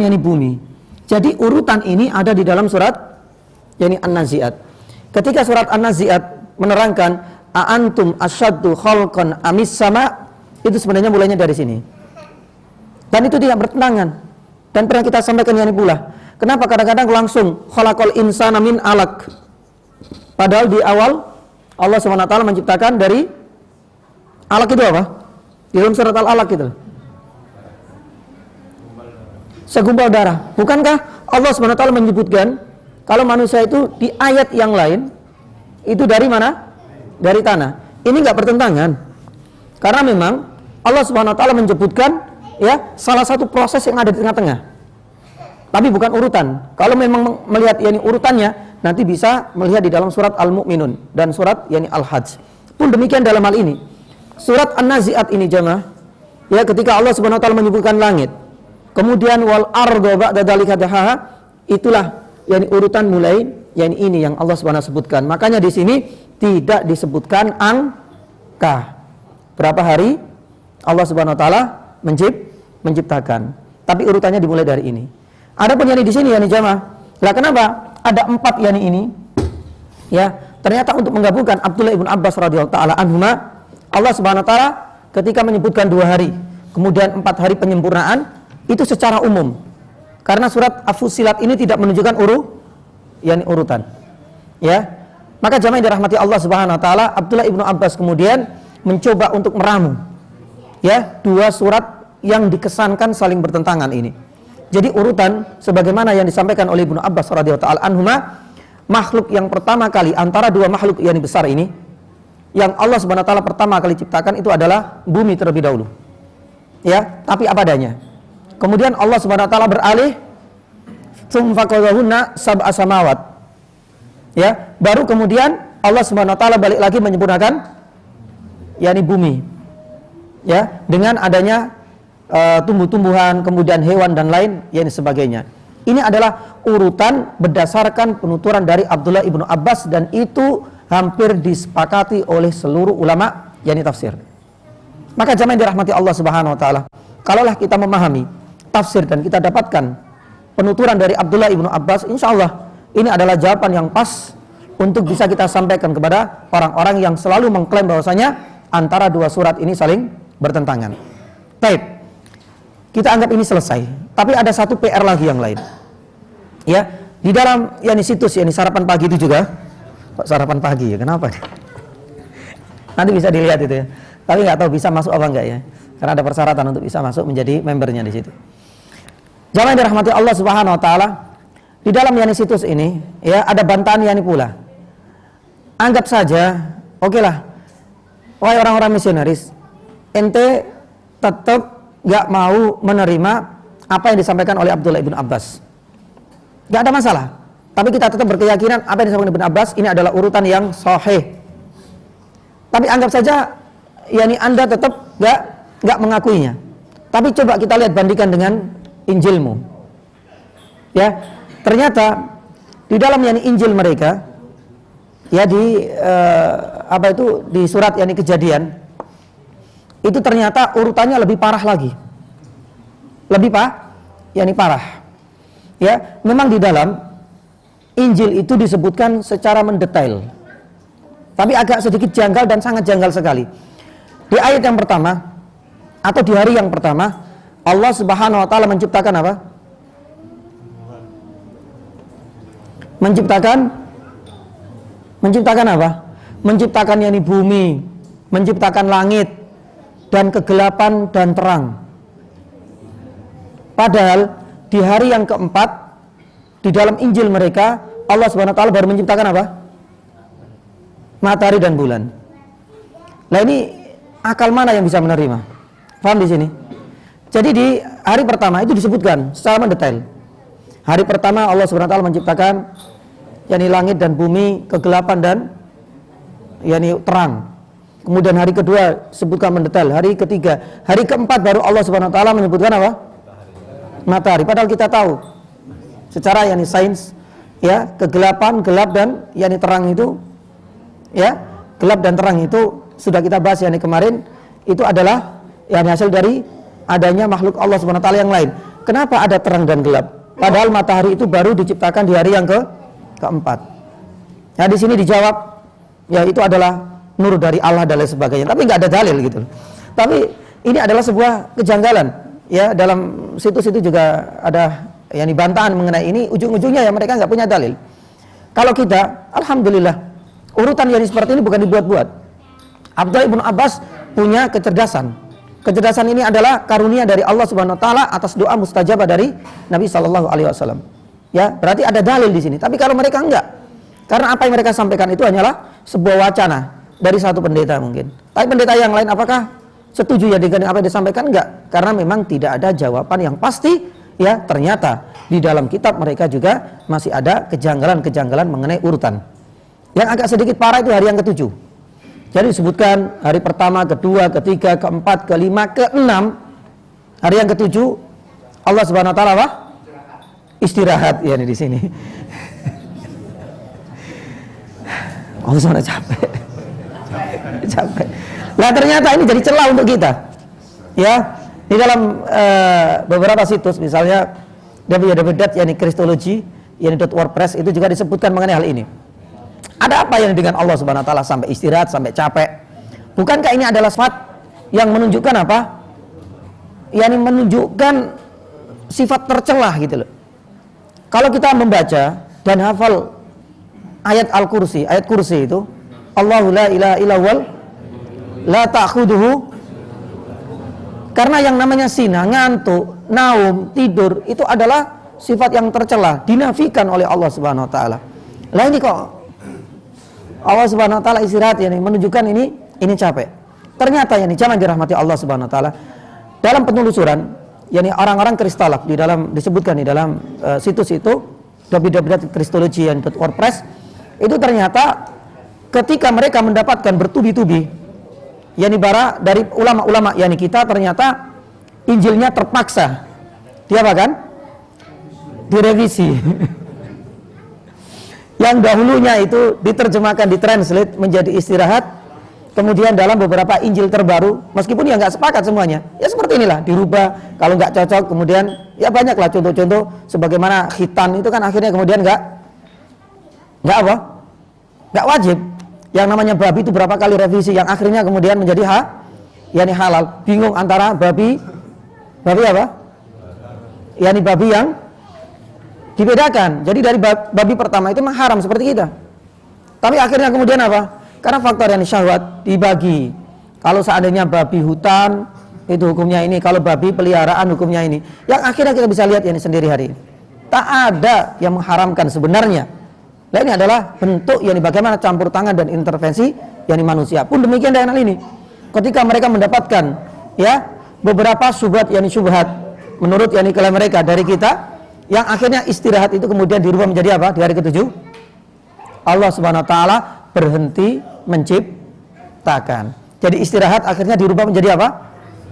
yakni bumi. Jadi urutan ini ada di dalam surat yakni An-Nazi'at. Ketika surat An-Nazi'at menerangkan a'antum asyaddu khalqan amis sama, itu sebenarnya mulainya dari sini. Dan itu tidak bertentangan. Dan pernah kita sampaikan yakni pula, kenapa kadang-kadang langsung khalaqal insana min alaq. Padahal di awal Allah SWT menciptakan dari alaq itu apa? Di dalam surat Al-Alaq itu segumpal darah. Bukankah Allah SWT menyebutkan kalau manusia itu di ayat yang lain itu dari mana? Dari tanah. Ini enggak bertentangan. Karena memang Allah SWT menyebutkan ya salah satu proses yang ada di tengah-tengah. Tapi bukan urutan. Kalau memang melihat yakni urutannya, nanti bisa melihat di dalam surat Al-Mu'minun dan surat yakni Al-Hajj. Pun demikian dalam hal ini. Surat An-Nazi'at ini jemaah, ya, ketika Allah Subhanahu wa taala menyebutkan langit, Kemudian wal arda ba'da dzalika dahaha, itulah yakni urutan mulai yakni ini yang Allah Subhanahu sebutkan. Makanya di sini tidak disebutkan angka. Berapa hari Allah Subhanahu wa taala menciptakan. Tapi urutannya dimulai dari ini. Ada pun yakni di sini yakni jamaah. Lah kenapa ada 4 yakni ini? Ya, ternyata untuk menggabungkan Abdullah ibn Abbas radhiyallahu taala anhuma, Allah Subhanahu wa taala ketika menyebutkan 2 hari, kemudian 4 hari penyempurnaan, itu secara umum. Karena surat As-Fussilat ini tidak menunjukkan yakni urutan. Ya. Maka jamaah yang dirahmati Allah Subhanahu wa taala, Abdullah ibnu Abbas kemudian mencoba untuk meramu ya 2 surat yang dikesankan saling bertentangan ini. Jadi urutan sebagaimana yang disampaikan oleh Ibnu Abbas radhiyallahu taala anhuma, makhluk yang pertama kali antara 2 makhluk yang besar ini yang Allah Subhanahu wa taala pertama kali ciptakan itu adalah bumi terlebih dahulu. Ya, tapi apa adanya. Kemudian Allah Subhanahu wa taala beralih tsumfaqadahunna sab'a samawat. Ya, baru kemudian Allah Subhanahu wa taala balik lagi menyempurnakan yakni bumi. Ya, dengan adanya tumbuh-tumbuhan, kemudian hewan dan lain yakni sebagainya. Ini adalah urutan berdasarkan penuturan dari Abdullah ibnu Abbas dan itu hampir disepakati oleh seluruh ulama yakni tafsir. Maka jamaah yang dirahmati Allah Subhanahu wa taala, kalaulah kita memahami tafsir dan kita dapatkan penuturan dari Abdullah ibnu Abbas, insya Allah ini adalah jawaban yang pas untuk bisa kita sampaikan kepada orang-orang yang selalu mengklaim bahwasanya antara 2 surat ini saling bertentangan. Baik, kita anggap ini selesai. Tapi ada satu PR lagi yang lain. Ya, di dalam yakni situs yakni sarapan pagi itu juga, kok sarapan pagi ya? Kenapa? Nanti bisa dilihat itu ya. Tapi nggak tahu bisa masuk apa enggak ya? Karena ada persyaratan untuk bisa masuk menjadi membernya di situ. Jamaah yang dirahmati Allah Subhanahu wa taala, di dalam yakni situs ini ya ada bantahan yakni pula. Anggap saja, oke lah, wahai orang-orang misionaris, ente tetap nggak mau menerima apa yang disampaikan oleh Abdullah ibn Abbas. Nggak ada masalah. Tapi kita tetap berkeyakinan apa yang disampaikan Ibn Abbas ini adalah urutan yang sahih. Tapi anggap saja, yakni Anda tetap nggak mengakuinya. Tapi coba kita lihat bandingkan dengan Injilmu. Ya, ternyata di dalam yakni Injil mereka, ya di di surat yakni Kejadian, itu ternyata urutannya lebih parah lagi. Lebih yakni parah. Ya, memang di dalam Injil itu disebutkan secara mendetail. Tapi agak sedikit janggal dan sangat janggal sekali. Di ayat yang pertama atau di hari yang pertama, Allah Subhanahu wa taala menciptakan apa? Menciptakan apa? Menciptakan yakni bumi, menciptakan langit dan kegelapan dan terang. Padahal di hari yang keempat di dalam Injil mereka Allah Subhanahu wa taala baru menciptakan apa? Matahari dan bulan. Nah, ini akal mana yang bisa menerima? Paham di sini? Jadi di hari pertama itu disebutkan secara mendetail. Hari pertama Allah Subhanahu wa taala menciptakan yakni langit dan bumi, kegelapan dan yakni terang. Kemudian hari kedua sebutkan mendetail. Hari ketiga, hari keempat baru Allah Subhanahu wa taala menyebutkan apa? Matahari. Padahal kita tahu secara yakni sains ya, kegelapan, gelap dan yakni terang itu ya, gelap dan terang itu sudah kita bahas yakni kemarin, itu adalah yakni hasil dari adanya makhluk Allah Subhanahu wa taala yang lain. Kenapa ada terang dan gelap? Padahal matahari itu baru diciptakan di hari yang keempat. Nah, di sini dijawab ya itu adalah nur dari Allah dan lain sebagainya. Tapi nggak ada dalil gitu. Tapi ini adalah sebuah kejanggalan. Ya, dalam situs itu juga ada yakni bantahan mengenai ini, ujung-ujungnya ya mereka nggak punya dalil. Kalau kita, alhamdulillah, urutan yang seperti ini bukan dibuat-buat. Abdullah ibn Abbas punya kecerdasan. Kecerdasan ini adalah karunia dari Allah Subhanahu wa taala atas doa mustajabah dari Nabi sallallahu alaihi wasallam. Ya, berarti ada dalil di sini. Tapi kalau mereka enggak, karena apa yang mereka sampaikan itu hanyalah sebuah wacana dari satu pendeta mungkin. Tapi pendeta yang lain apakah setuju ya dengan apa yang disampaikan? Enggak, karena memang tidak ada jawaban yang pasti. Ya, ternyata di dalam kitab mereka juga masih ada kejanggalan-kejanggalan mengenai urutan. Yang agak sedikit parah itu hari yang ketujuh. Jadi disebutkan hari pertama, kedua, ketiga, keempat, kelima, keenam. Hari yang ketujuh Allah Subhanahu wa taala apa? Istirahat ya di sini. Allah Subhanahu capek. Capek. Nah, ternyata ini jadi celah untuk kita. Ya, di dalam beberapa situs misalnya www Kristology .wordpress itu juga disebutkan mengenai hal ini. Ada apa yang dengan Allah Subhanahu wa taala sampai istirahat, sampai capek? Bukankah ini adalah sifat yang menunjukkan apa? Yani menunjukkan sifat tercelah gitu loh. Kalau kita membaca dan hafal ayat Al-Kursi, ayat kursi itu, Allahu la ilaha illawal la ta'khuduhu, karena yang namanya sina, ngantuk, naum, tidur itu adalah sifat yang tercela, dinafikan oleh Allah Subhanahu wa taala. Lah ini kok Allah Subhanahu wa taala istirahat ya, menunjukkan ini capek. Ternyata ya jangan dirahmati Allah Subhanahu wa taala. Dalam penelusuran, yakni orang-orang kristalog di dalam disebutkan di dalam situs itu www.kristology.wordpress itu ternyata ketika mereka mendapatkan bertubi-tubi yakni bara dari ulama-ulama yakni kita, ternyata Injilnya terpaksa diapakan? Direvisi. Yang dahulunya itu diterjemahkan, ditranslate menjadi istirahat. Kemudian dalam beberapa Injil terbaru, meskipun ya nggak sepakat semuanya, ya seperti inilah, dirubah. Kalau nggak cocok, kemudian ya banyaklah contoh-contoh. Sebagaimana khitan itu kan akhirnya kemudian nggak apa? Nggak wajib. Yang namanya babi itu berapa kali revisi, yang akhirnya kemudian menjadi yakni halal. Bingung antara babi apa? Yakni babi yang dibedakan. Jadi dari babi pertama itu memang haram seperti kita. Tapi akhirnya kemudian apa? Karena faktor yang syahwat dibagi. Kalau seandainya babi hutan itu hukumnya ini, kalau babi peliharaan hukumnya ini. Yang akhirnya kita bisa lihat ini sendiri hari ini. Tak ada yang mengharamkan sebenarnya. Nah, ini adalah bentuk yang bagaimana campur tangan dan intervensi yang manusia. Pun demikian dengan hal ini. Ketika mereka mendapatkan ya beberapa syubhat menurut yakni klaim mereka dari kita, yang akhirnya istirahat itu kemudian dirubah menjadi apa? Di hari ke-7 Allah Subhanahu wa taala berhenti menciptakan. Jadi istirahat akhirnya dirubah menjadi apa?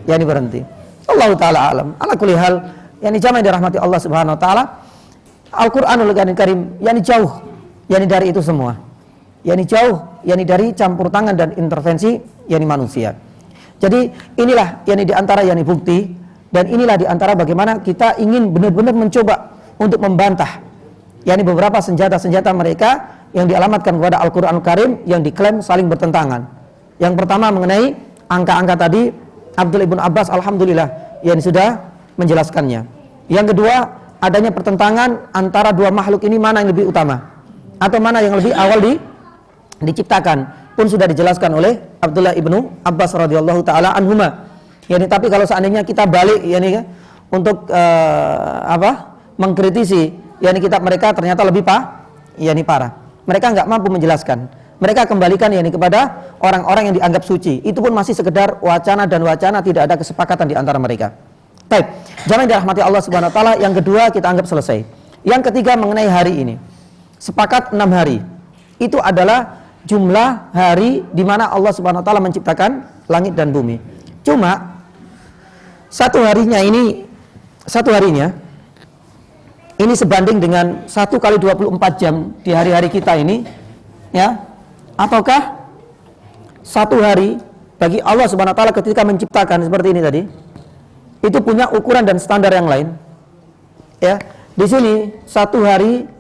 Yani berhenti. Allah taala alam. Ala kulli hal, yani jamaah dirahmati Allah Subhanahu wa taala. Al-Qur'anul Karim yani jauh yani dari itu semua. Yani jauh yani dari campur tangan dan intervensi yani manusia. Jadi inilah yani di antara yani bukti, dan inilah di antara bagaimana kita ingin benar-benar mencoba untuk membantah yakni beberapa senjata-senjata mereka yang dialamatkan kepada Al-Qur'anul Karim yang diklaim saling bertentangan. Yang pertama mengenai angka-angka tadi, Abdullah ibn Abbas alhamdulillah yang sudah menjelaskannya. Yang kedua, adanya pertentangan antara dua makhluk ini mana yang lebih utama atau mana yang lebih awal diciptakan, pun sudah dijelaskan oleh Abdullah ibnu Abbas radhiyallahu taala anhuma. Yani tapi kalau seandainya kita balik yani untuk mengkritisi yani kitab mereka ternyata lebih parah. Mereka nggak mampu menjelaskan. Mereka kembalikan yani kepada orang-orang yang dianggap suci. Itu pun masih sekedar wacana, dan wacana tidak ada kesepakatan di antara mereka. Baik, jangan dirahmati Allah Subhanahu wa taala. Yang kedua kita anggap selesai. Yang ketiga mengenai hari ini. Sepakat 6 hari. Itu adalah jumlah hari di mana Allah Subhanahu wa taala menciptakan langit dan bumi. Cuma satu harinya ini sebanding dengan 1 kali 24 jam di hari-hari kita ini, ya, ataukah satu hari bagi Allah Subhanahu wa taala ketika menciptakan seperti ini tadi itu punya ukuran dan standar yang lain, ya. Di sini satu hari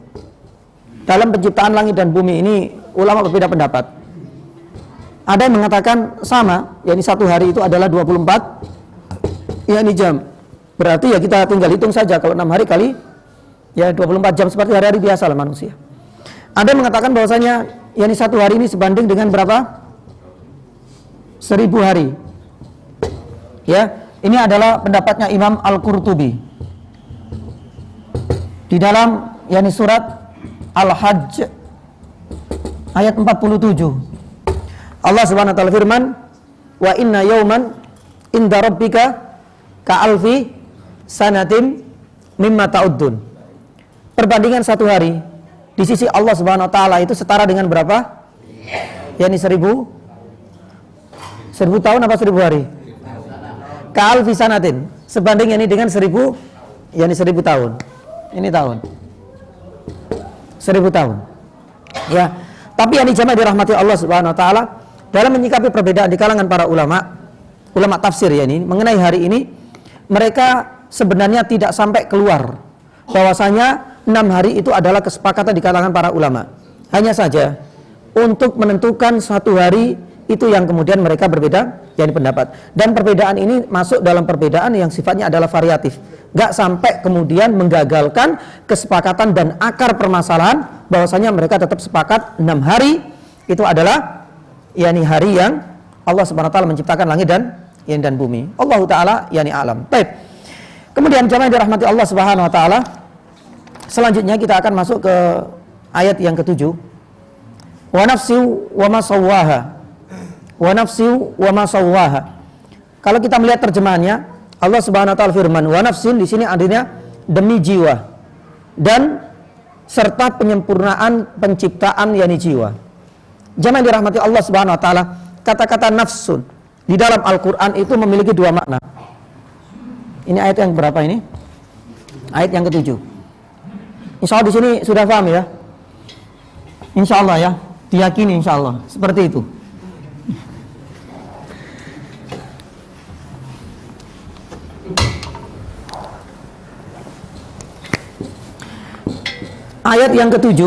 dalam penciptaan langit dan bumi ini ulama berbeda pendapat. Ada yang mengatakan sama, yakni satu hari itu adalah 24 yakni jam. Berarti ya kita tinggal hitung saja, kalau 6 hari kali ya 24 jam seperti hari-hari biasa lah manusia. Ada yang mengatakan bahwasanya yakni satu hari ini sebanding dengan berapa? 1000 hari. Ya, ini adalah pendapatnya Imam Al-Qurtubi. Di dalam yakni surat Al-Hajj ayat 47. Allah Subhanahu wa taala firman, "Wa inna yauman inda rabbika ka'alfi sanatin mimma ta'uddun." Perbandingan satu hari di sisi Allah Subhanahu wa taala itu setara dengan berapa? yakni 1000 tahun apa 1000 hari? Ka'alfi sanatin, sebanding ini dengan 1000 yakni 1000 tahun. Ini tahun 1000 tahun. Ya. Tapi yang dijamaah dirahmati Allah Subhanahu wa taala, dalam menyikapi perbedaan di kalangan para ulama tafsir ya ini mengenai hari ini, mereka sebenarnya tidak sampai keluar bahwasanya 6 hari itu adalah kesepakatan di kalangan para ulama. Hanya saja untuk menentukan satu hari itu yang kemudian mereka berbeda yakni pendapat. Dan perbedaan ini masuk dalam perbedaan yang sifatnya adalah variatif. Gak sampai kemudian menggagalkan kesepakatan dan akar permasalahan bahwasanya mereka tetap sepakat 6 hari itu adalah yakni hari yang Allah Subhanahu wa taala menciptakan langit dan bumi. Allah taala yakni alam. Baik. Kemudian jamaah yang dirahmati Allah Subhanahu wa taala, selanjutnya kita akan masuk ke ayat yang ke-7. Wa nafsi wa ma sawwaha. Wa nafsi wa ma sawwaha. Kalau kita melihat terjemahannya, Allah Subhanahu wa taala firman, wa nafsin di sini artinya demi jiwa dan serta penyempurnaan penciptaan yakni jiwa. Jamaah yang dirahmati Allah Subhanahu wa taala, kata-kata nafsun di dalam Al-Qur'an itu memiliki 2 makna. Ini ayat yang berapa ini? Ayat yang ke-7. Insyaallah di sini sudah paham ya? Insyaallah ya, diyakini insyaallah seperti itu. Ayat yang ke-7,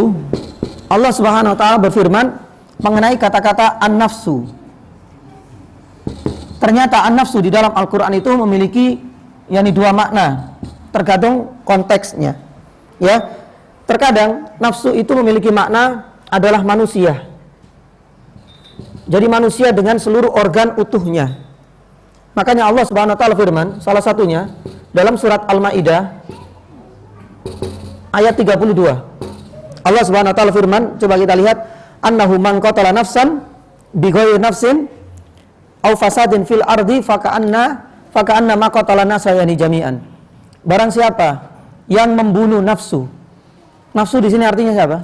Allah Subhanahu wa taala berfirman mengenai kata-kata an-nafsu. Ternyata an-nafsu di dalam Al-Qur'an itu memiliki yakni 2 makna, tergantung konteksnya. Ya. Terkadang nafsu itu memiliki makna adalah manusia. Jadi manusia dengan seluruh organ utuhnya. Makanya Allah Subhanahu wa taala firman salah satunya dalam surat Al-Maidah ayat 32. Allah Subhanahu wa taala firman, coba kita lihat, annahu man qatala nafsan bighairi nafsin aw fasadin fil ardi faka'anna ma qatala nasa yani jami'an. Barang siapa yang membunuh nafsu. Nafsu di sini artinya siapa?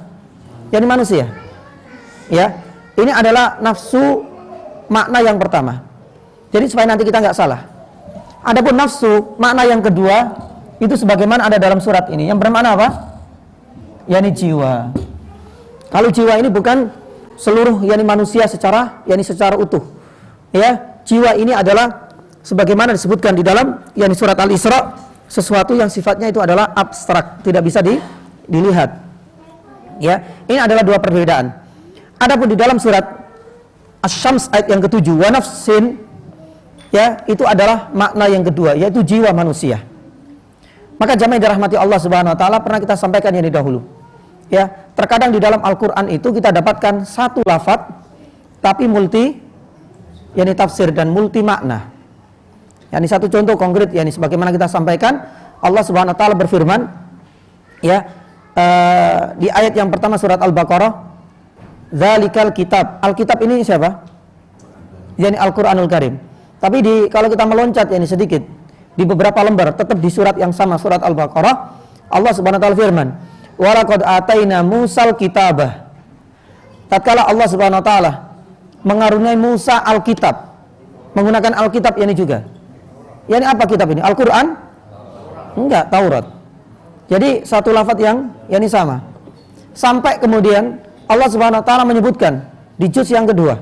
Yani manusia. Ya. Ini adalah nafsu makna yang pertama. Jadi supaya nanti kita nggak salah. Adapun nafsu makna yang kedua itu sebagaimana ada dalam surat ini. Yang bermakna apa? Yani jiwa. Kalau jiwa ini bukan seluruh yani manusia secara utuh. Ya, jiwa ini adalah sebagaimana disebutkan di dalam yani surat Al-Isra, sesuatu yang sifatnya itu adalah abstrak, tidak bisa dilihat. Ya, ini adalah 2 perbedaan. Adapun di dalam surat Asy-Syams ayat yang ke-7, wa nafsin, ya, itu adalah makna yang kedua, yaitu jiwa manusia. Maka jamaah yang dirahmati Allah Subhanahu wa taala, pernah kita sampaikan yang dahulu. Ya, terkadang di dalam Al-Qur'an itu kita dapatkan satu lafaz tapi multi yakni tafsir dan multi makna. Yani satu contoh konkret yakni sebagaimana kita sampaikan, Allah Subhanahu wa taala berfirman ya di ayat yang pertama surat Al-Baqarah, "Dzalikal kitab." Al-kitab ini siapa? Yani Al-Qur'anul Karim. Tapi kalau kita meloncat yakni sedikit di beberapa lembar tetap di surat yang sama, surat Al-Baqarah, Allah Subhanahu wa taala firman, "Wa laqad ataina Musal kitabah." Tatkala Allah Subhanahu wa taala mengaruniai Musa Alkitab, menggunakan Alkitab ini juga. Yani apa kitab ini? Al-Qur'an? Enggak, Taurat. Jadi satu lafaz yang yani sama. Sampai kemudian Allah Subhanahu wa taala menyebutkan di juz yang kedua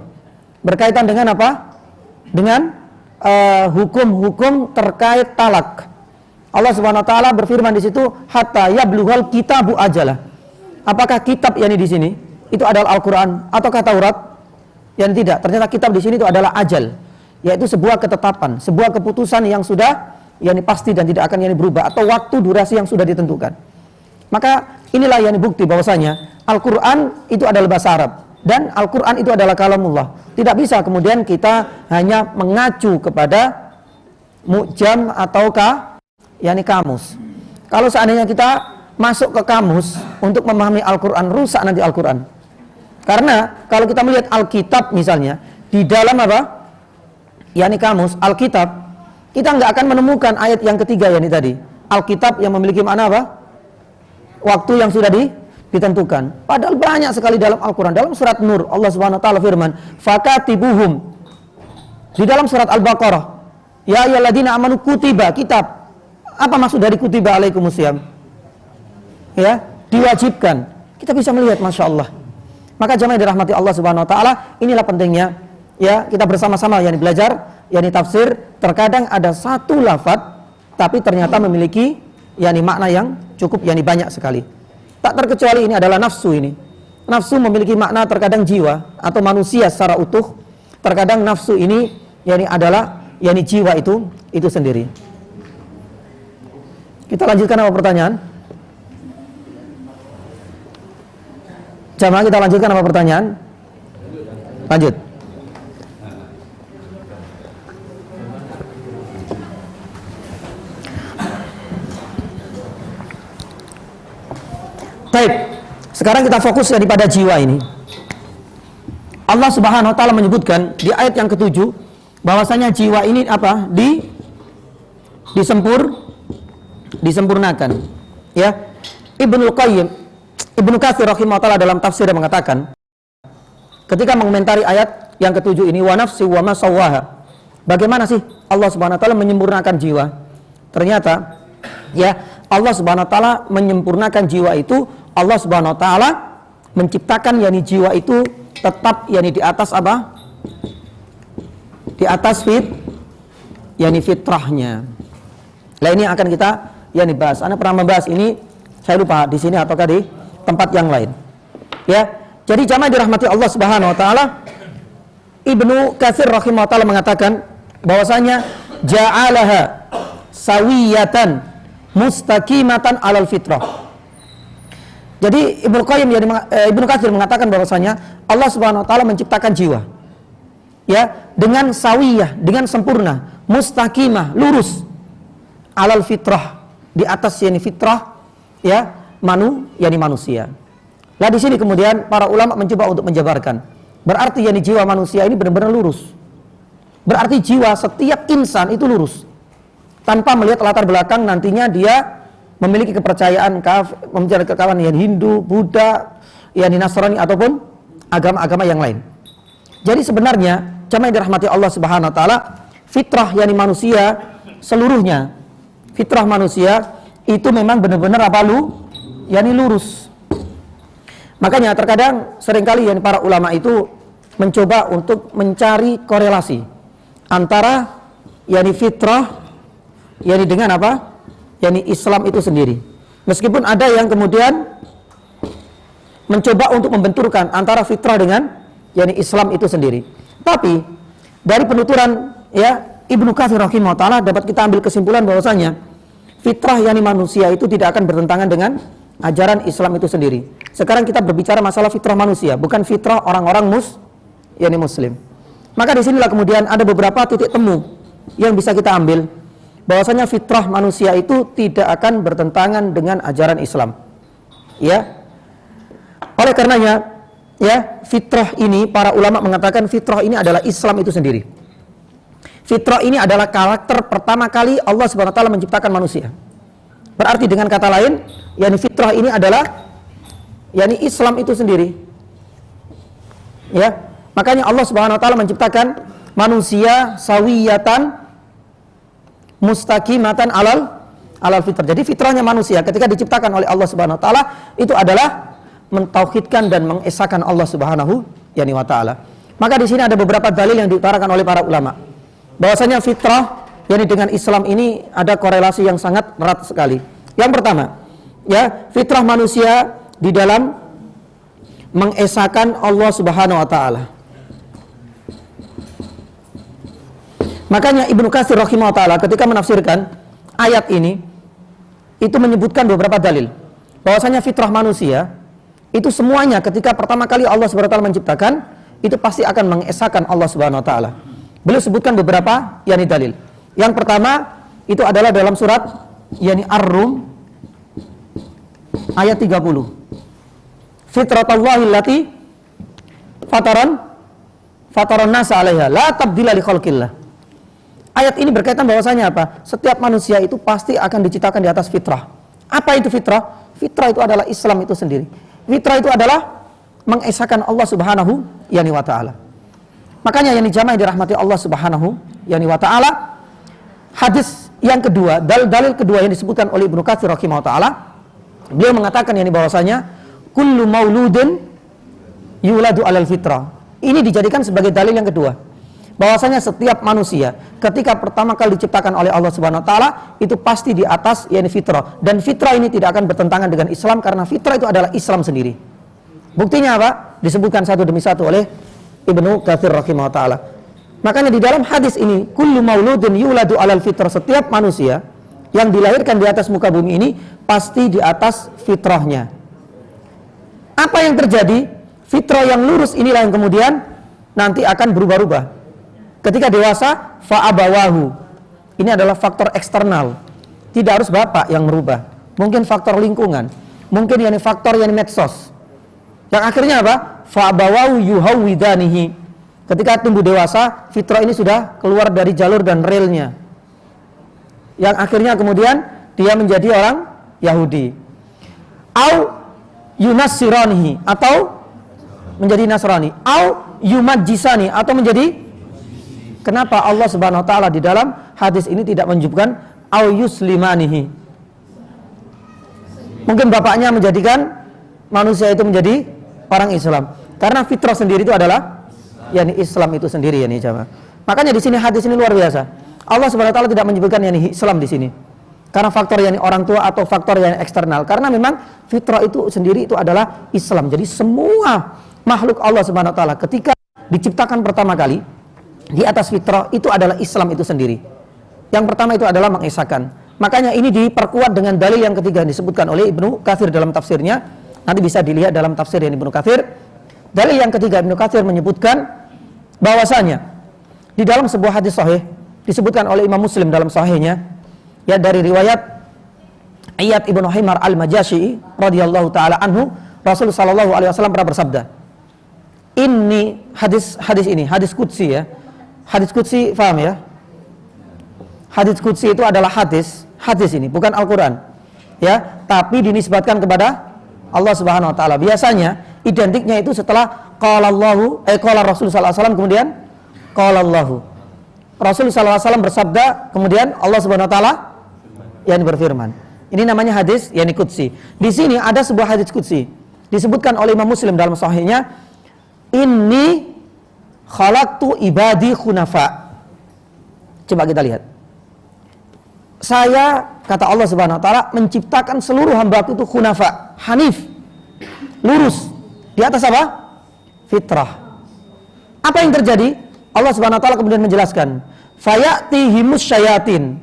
berkaitan dengan apa? Dengan hukum-hukum terkait talak. Allah Subhanahu wa taala berfirman di situ, hatta yablughal kitabu ajalah. Apakah kitab yani di sini itu adalah Al-Qur'an ataukah Taurat? Yang tidak. Ternyata kitab di sini itu adalah ajal, yaitu sebuah ketetapan, sebuah keputusan yang sudah yani pasti dan tidak akan yani berubah, atau waktu durasi yang sudah ditentukan. Maka inilah yani bukti bahwasanya Al-Qur'an itu adalah bahasa Arab dan Al-Qur'an itu adalah kalamullah. Tidak bisa kemudian kita hanya mengacu kepada mu'jam ataukah yani kamus. Kalau seandainya kita masuk ke kamus untuk memahami Al-Qur'an, rusak nanti Al-Qur'an. Karena kalau kita melihat Alkitab misalnya di dalam apa? Yani kamus Alkitab, kita nggak akan menemukan ayat yang ketiga yani tadi. Alkitab yang memiliki makna apa? Waktu yang sudah ditentukan. Padahal banyak sekali dalam Al-Qur'an. Dalam surat Nur Allah Subhanahu wa taala firman, "Fakatibuhum." Di dalam surat Al-Baqarah, "Ya ayyuhalladzina amanu kutiba," kitab. Apa maksud dari kutiba alaikumusiyam? Ya, diwajibkan. Kita bisa melihat, masya Allah. Maka jamaah yang dirahmati Allah Subhanahu Wa Taala, inilah pentingnya ya kita bersama-sama yang belajar, yang tafsir. Terkadang ada satu lafaz, tapi ternyata memiliki makna yang cukup banyak sekali. Tak terkecuali ini adalah nafsu ini. Nafsu memiliki makna terkadang jiwa atau manusia secara utuh. Terkadang nafsu ini adalah jiwa itu sendiri. Kita lanjutkan apa pertanyaan? Jamaah, kita lanjutkan apa pertanyaan? Lanjut. Baik, sekarang kita fokus pada jiwa ini. Allah Subhanahu Wa Taala menyebutkan di ayat yang ke-7 bahwasanya jiwa ini apa? Disempurnakan. Ya, Ibnu Katsir rahimahullah dalam tafsir mengatakan, ketika mengomentari ayat yang ke-7 ini, wa nafsi wa ma sawwaha. Bagaimana sih Allah Subhanahu Wa Taala menyempurnakan jiwa? Ternyata Allah Subhanahu Wa Taala menyempurnakan jiwa itu. Allah Subhanahu Wa Taala menciptakan jiwa itu tetap di atas apa? Di atas fitrahnya. Nah, ini akan kita bahas. Anda pernah membahas ini, saya lupa di sini ataukah di tempat yang lain. Ya. Jadi jamaah dirahmati Allah Subhanahu Wa Taala, Ibnu Katsir rahimahullah mengatakan bahwasanya ja'alaha sawiyatan mustaqimatan alal fitrah. Jadi Ibnu Katsir mengatakan bahwasanya Allah Subhanahu Wa Taala menciptakan jiwa dengan sawiyah, dengan sempurna, mustaqimah, lurus alal fitrah, di atas fitrah manusia. Lah di sini kemudian para ulama mencoba untuk menjabarkan. Berarti jiwa manusia ini benar-benar lurus. Berarti jiwa setiap insan itu lurus. Tanpa melihat latar belakang nantinya dia memiliki kepercayaan Hindu, Buddha, Nasrani ataupun agama-agama yang lain. Jadi sebenarnya jamaah yang dirahmati Allah Subhanahu Wa Taala, fitrah manusia seluruhnya, fitrah manusia itu memang benar-benar lurus. Makanya terkadang seringkali para ulama itu mencoba untuk mencari korelasi antara fitrah dengan apa? Islam itu sendiri. Meskipun ada yang kemudian mencoba untuk membenturkan antara fitrah dengan Islam itu sendiri. Tapi dari penuturan Ibnu Katsir rahimahullah taala dapat kita ambil kesimpulan bahwasanya fitrah manusia itu tidak akan bertentangan dengan ajaran Islam itu sendiri. Sekarang kita berbicara masalah fitrah manusia, bukan fitrah orang-orang muslim. Maka di sinilah kemudian ada beberapa titik temu yang bisa kita ambil bahwasanya fitrah manusia itu tidak akan bertentangan dengan ajaran Islam. Oleh karenanya fitrah ini para ulama mengatakan fitrah ini adalah Islam itu sendiri. Fitrah ini adalah karakter pertama kali Allah Subhanahu Wa Taala menciptakan manusia. Berarti dengan kata lain, fitrah ini adalah Islam itu sendiri. Makanya Allah Subhanahu Wa Taala menciptakan manusia sawiyatan mustaqimatan alal fitrah. Jadi fitrahnya manusia ketika diciptakan oleh Allah Subhanahu Wa Taala itu adalah mentauhidkan dan mengesahkan Allah Subhanahu Wa Taala. Maka di sini ada beberapa dalil yang diutarakan oleh para ulama bahwasanya fitrah dengan Islam ini ada korelasi yang sangat erat sekali. Yang pertama, fitrah manusia di dalam mengesahkan Allah Subhanahu Wa Taala. Makanya Ibnu Katsir rahimahullah taala ketika menafsirkan ayat ini itu menyebutkan beberapa dalil bahwasanya fitrah manusia itu semuanya ketika pertama kali Allah Subhanahu wa taala menciptakan itu pasti akan mengesahkan Allah Subhanahu wa taala. Beliau sebutkan beberapa dalil. Yang pertama itu adalah dalam surat Ar-Rum ayat 30. Fitratallahi allati fataran nasa 'alaiha la tabdila li khalqillah. Ayat ini berkaitan bahwasanya apa? Setiap manusia itu pasti akan diciptakan di atas fitrah. Apa itu fitrah? Fitrah itu adalah Islam itu sendiri. Fitrah itu adalah mengesahkan Allah Subhanahu wa taala. Makanya jamaah dirahmati Allah Subhanahu wa taala, hadis yang kedua, dalil kedua yang disebutkan oleh Ibnu Katsir rahimahullah taala, beliau mengatakan yakni bahwasanya kullu mauludin yuladu alal fitrah. Ini dijadikan sebagai dalil yang kedua. Bahwasanya setiap manusia ketika pertama kali diciptakan oleh Allah Subhanahu wa taala itu pasti di atas yakni fitrah, dan fitrah ini tidak akan bertentangan dengan Islam karena fitrah itu adalah Islam sendiri. Buktinya apa? Disebutkan satu demi satu oleh Ibnu Katsir rahimahullah taala. Makanya di dalam hadis ini, kullu mauludin yuladu alal fitrah, setiap manusia yang dilahirkan di atas muka bumi ini pasti di atas fitrahnya. Apa yang terjadi? Fitrah yang lurus inilah yang kemudian nanti akan berubah-ubah. Ketika dewasa, fa'abawahu. Ini adalah faktor eksternal. Tidak harus bapak yang merubah. Mungkin faktor lingkungan. Mungkin yani faktor yani medsos. Yang akhirnya apa? Fa'abawahu yuhawwidanihi. Ketika tumbuh dewasa, fitrah ini sudah keluar dari jalur dan relnya. Yang akhirnya kemudian dia menjadi orang Yahudi. Au yunassiranihi, atau menjadi Nasrani. Au yumajjisani, atau menjadi. Kenapa Allah Subhanahu wa taala di dalam hadis ini tidak menyebutkan au yuslimanihi? Mungkin bapaknya menjadikan manusia itu menjadi orang Islam. Karena fitrah sendiri itu adalah yakni Islam itu sendiri yakni jamaah. Makanya di sini hadis ini luar biasa. Allah Subhanahu wa taala tidak menyebutkan yakni Islam di sini. Karena faktor yakni orang tua atau faktor yang eksternal. Karena memang fitrah itu sendiri itu adalah Islam. Jadi semua makhluk Allah Subhanahu wa taala ketika diciptakan pertama kali di atas fitrah itu adalah Islam itu sendiri. Yang pertama itu adalah mengesahkan. Makanya ini diperkuat dengan dalil yang ketiga yang disebutkan oleh Ibnu Katsir dalam tafsirnya. Nanti bisa dilihat dalam tafsir yang Ibnu Katsir. Dalil yang ketiga Ibnu Katsir menyebutkan bahwasanya di dalam sebuah hadis sahih disebutkan oleh Imam Muslim dalam sahihnya, ya, dari riwayat Iyad ibnu Himar al-Majasyi radhiyallahu taala anhu, Rasul sallallahu alaihi wasallam pernah bersabda, ini hadis ini hadis qudsi, ya. Hadis qudsi, paham ya? Hadis qudsi itu adalah hadis ini bukan Al-Qur'an, ya, tapi dinisbatkan kepada Allah Subhanahu wa taala. Biasanya identiknya itu setelah qala Rasul sallallahu alaihi wasallam, kemudian qala Allahu. Rasul sallallahu alaihi wasallam bersabda, kemudian Allah Subhanahu wa taala yang berfirman. Ini namanya hadis yani qudsi. Di sini ada sebuah hadis qudsi disebutkan oleh Imam Muslim dalam sahihnya, inni khalaqtu ibadi khunafa. Coba kita lihat. Saya, kata Allah Subhanahu wa taala, menciptakan seluruh hamba-Ku itu khunafa, hanif, lurus. Di atas apa? Fitrah. Apa yang terjadi? Allah Subhanahu wa taala kemudian menjelaskan, fayatihimus syayatin.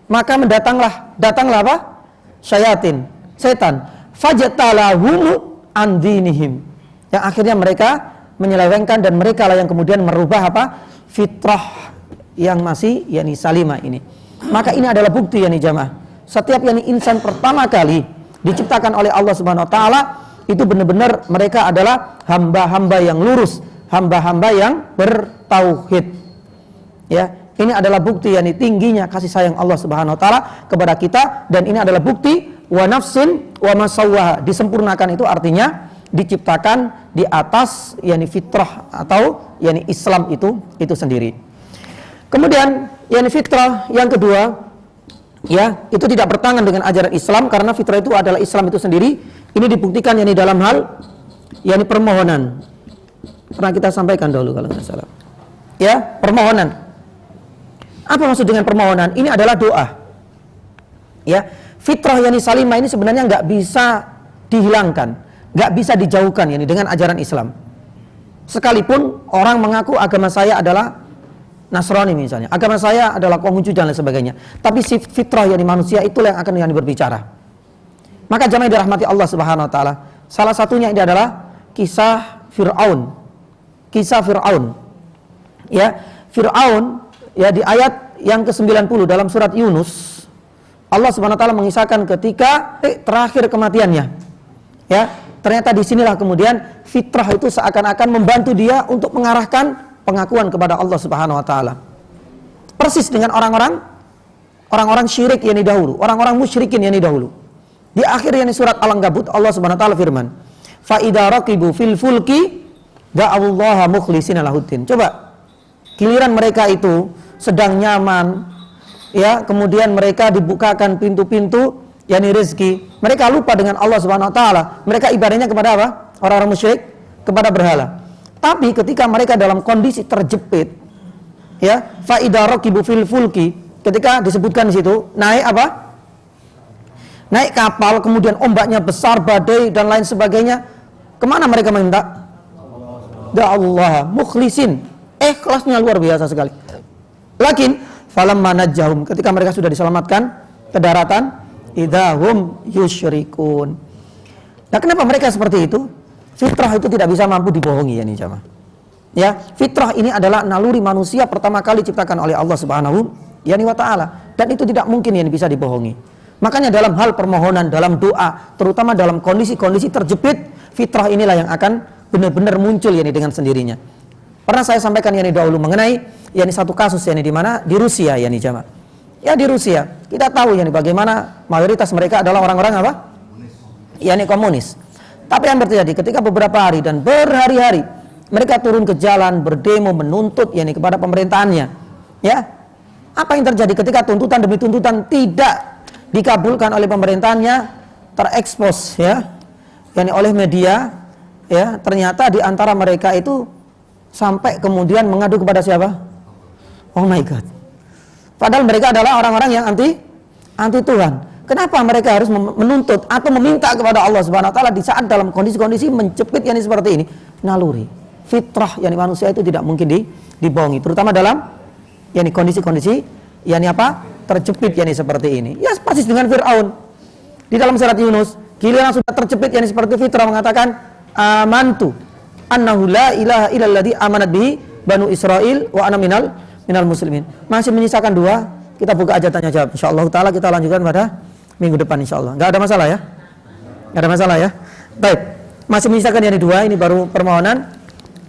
Maka datanglah apa? Syayatin, setan. Fajtalahum an dinihim. Yang akhirnya mereka menyelewengkan dan mereka lah yang kemudian merubah apa? Fitrah yang masih yakni salimah ini. Maka ini adalah bukti yakni jamaah. Setiap yakni insan pertama kali diciptakan oleh Allah Subhanahu wa taala itu benar-benar mereka adalah hamba-hamba yang lurus, hamba-hamba yang bertauhid. Ya, ini adalah bukti yakni tingginya kasih sayang Allah Subhanahu wa taala kepada kita, dan ini adalah bukti wa nafsin wa masawwaha, disempurnakan itu artinya diciptakan di atas yakni fitrah atau yakni Islam itu sendiri. Kemudian yakni fitrah yang kedua, ya, itu tidak bertentangan dengan ajaran Islam karena fitrah itu adalah Islam itu sendiri. Ini dibuktikan yakni dalam hal yakni permohonan. Pernah kita sampaikan dulu kalau tidak salah. Ya, permohonan. Apa maksud dengan permohonan? Ini adalah doa. Ya, fitrah yakni salimah ini sebenarnya nggak bisa dihilangkan, nggak bisa dijauhkan yakni dengan ajaran Islam. Sekalipun orang mengaku agama saya adalah Nasrani misalnya, agama saya adalah Konghucu dan lain sebagainya, tapi si fitrah yakni manusia itulah yang akan yakni berbicara. Maka jamaah dirahmati Allah Subhanahu wa taala, salah satunya ini adalah kisah Fir'aun. Kisah Fir'aun. Ya, Fir'aun, ya, di ayat yang ke-90 dalam surat Yunus, Allah Subhanahu wa taala mengisahkan ketika terakhir kematiannya. Ya, ternyata disinilah kemudian fitrah itu seakan-akan membantu dia untuk mengarahkan pengakuan kepada Allah Subhanahu wa taala. Persis dengan orang-orang syirik yakni dahulu, orang-orang musyrikin yakni dahulu. Di akhir yakni surat Al-Ankabut Allah Subhanahu wa taala firman, fa idza raqibu fil fulki da'allaha mukhlishina lahuddin. Coba giliran mereka itu sedang nyaman ya, kemudian mereka dibukakan pintu-pintu yakni rezeki. Mereka lupa dengan Allah Subhanahu wa taala. Mereka ibadahnya kepada apa? Orang-orang musyrik, kepada berhala. Tapi ketika mereka dalam kondisi terjepit, ya, fa idza raqibu fil fulki, ketika disebutkan di situ naik apa? Naik kapal, kemudian ombaknya besar, badai dan lain sebagainya. Kemana mereka minta? Ya Allah, mukhlisin, ikhlasnya luar biasa sekali. Lakin falamma najjahum, ketika mereka sudah diselamatkan ke daratan, idahum yusyrikun. Nah, kenapa mereka seperti itu? Fitrah itu tidak bisa mampu dibohongi ya nih jamaah. Ya, fitrah ini adalah naluri manusia pertama kali diciptakan oleh Allah Subhanahu wa taala, dan itu tidak mungkin yang bisa dibohongi. Makanya dalam hal permohonan, dalam doa, terutama dalam kondisi-kondisi terjepit, fitrah inilah yang akan benar-benar muncul yani dengan sendirinya. Pernah saya sampaikan yani dahulu mengenai yani satu kasus yani di mana di Rusia yani jamaah. Ya di Rusia, kita tahu yani bagaimana mayoritas mereka adalah orang-orang apa? Yani komunis. Tapi yang terjadi ketika beberapa hari dan berhari-hari mereka turun ke jalan berdemo menuntut yani kepada pemerintahannya. Ya. Apa yang terjadi ketika tuntutan demi tuntutan tidak dikabulkan oleh pemerintahannya, terekspos ya. Yani oleh media ya, ternyata di antara mereka itu sampai kemudian mengadu kepada siapa? Oh my God. Padahal mereka adalah orang-orang yang anti Tuhan. Kenapa mereka harus menuntut atau meminta kepada Allah Subhanahu wa taala di saat dalam kondisi-kondisi menjepit yani seperti ini? Naluri, fitrah yani manusia itu tidak mungkin dibohongi, terutama dalam yani kondisi-kondisi yani apa? Terjepit yani seperti ini. Ya persis dengan Firaun. Di dalam surat Yunus, giliran sudah terjepit yani seperti fitrah mengatakan amantu annahu la ilaha illalladzi amanat bihi banu Israil wa ana minal muslimin. Masih menyisakan dua, kita buka aja tanya jawab. Insyaallah taala kita lanjutkan pada minggu depan insyaallah. Enggak ada masalah ya? Enggak ada masalah ya? Baik. Masih menyisakan yang dua, ini baru permohonan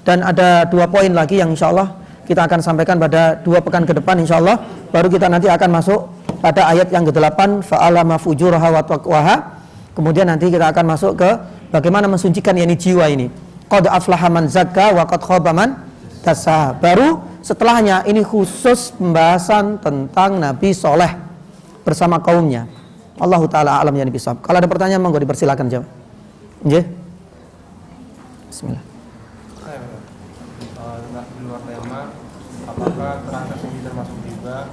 dan ada 2 poin lagi yang insyaallah kita akan sampaikan pada 2 pekan ke depan insyaallah. Baru kita nanti akan masuk pada ayat yang ke-8 fa'alama fujuraha wa taqwaha. Kemudian nanti kita akan masuk ke bagaimana mensucikan yani jiwa ini. Qad aflaha man zakka wa qad khaba man dassaha. Baru setelahnya ini khusus pembahasan tentang Nabi Soleh bersama kaumnya. Allahu taala alam yani bisawab. Kalau ada pertanyaan monggo dipersilakan jawab. Nggih. Bismillah. Di luar tema, apakah transaksi ini termasuk riba?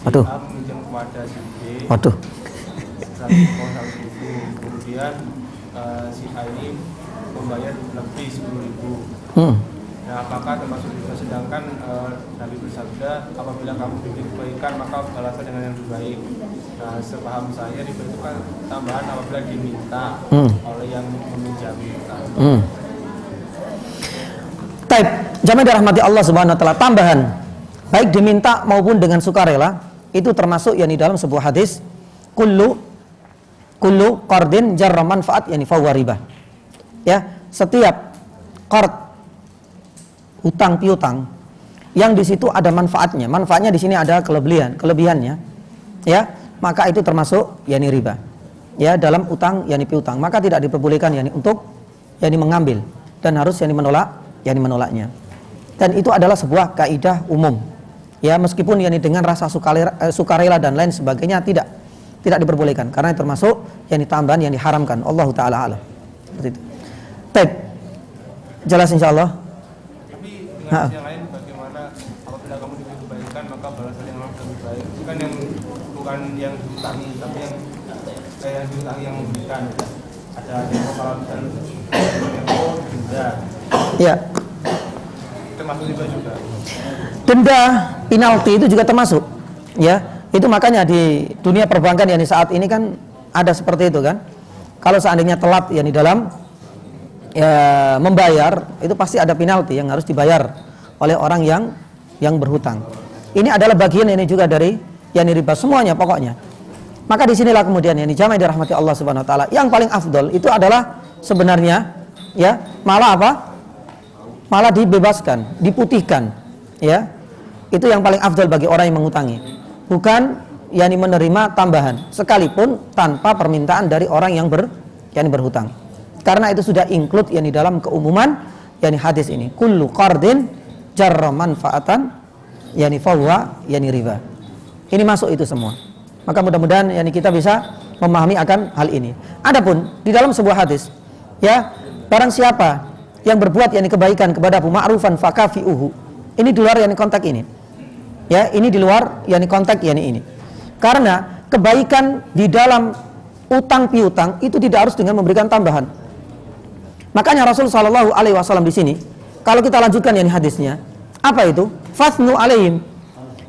Waduh. A meminjam kepada si B. Waduh. 100.000. Kemudian si A ini membayar lebih 10.000. Nah, apakah termasuk riba? Sedangkan Nabi bersabda, apabila kamu bikin kebaikan maka balasnya dengan yang lebih baik. Nah, sepaham saya riba itu kan tambahan apabila diminta oleh yang meminjami. Baik, jamaah dirahmati Allah Subhanahu wa taala, tambahan baik diminta maupun dengan sukarela itu termasuk yani dalam sebuah hadis kullu qardin jarra manfaat yani fahuwa riba. Ya, setiap qard hutang piutang yang di situ ada manfaatnya. Manfaatnya di sini ada kelebihannya. Ya, maka itu termasuk yani riba. Ya, dalam utang yani piutang, maka tidak diperbolehkan yani untuk yani mengambil dan harus yani menolaknya. Dan itu adalah sebuah kaidah umum. Ya, meskipun yani dengan rasa sukarela dan lain sebagainya tidak diperbolehkan karena itu termasuk yani tambahan yang diharamkan. Allahu taala alam. Seperti itu. Baik. Jelas insyaallah. Tapi dengan yang lain bagaimana apabila kamu bikin kebaikan maka balasan yang lebih baik. Bukan yang diutangi tapi yang diutangi yang memberikan. Ada kalau misalnya denda. Ya. Termasuk riba juga. Denda, penalti itu juga termasuk. Ya, itu makanya di dunia perbankan yang saat ini kan ada seperti itu kan. Kalau seandainya telat yang di dalam membayar, itu pasti ada penalti yang harus dibayar oleh orang yang berhutang. Ini adalah bagian ini juga dari yang riba semuanya pokoknya. Maka disinilah kemudian yang jamaah dirahmati Allah Subhanahu wa taala, yang paling afdol itu adalah sebenarnya ya malah apa? Malah dibebaskan, diputihkan, ya. Itu yang paling afdal bagi orang yang mengutangi. Bukan yakni menerima tambahan sekalipun tanpa permintaan dari orang yang berhutang. Karena itu sudah include yakni dalam keumuman yakni hadis ini. Kullu qardin jarra manfaatan yakni fahuwa yakni riba. Ini masuk itu semua. Maka mudah-mudahan yani kita bisa memahami akan hal ini. Adapun di dalam sebuah hadis, ya, barang siapa yang berbuat yani kebaikan kepada Abu Ma'rufan fakafi'uhu. Ini di luar yani konteks ini. Ya, ini di luar yani konteks yani ini. Karena kebaikan di dalam utang piutang itu tidak harus dengan memberikan tambahan. Makanya Rasul sallallahu alaihi wasallam di sini, kalau kita lanjutkan yani hadisnya, apa itu? Fasnu alaihim.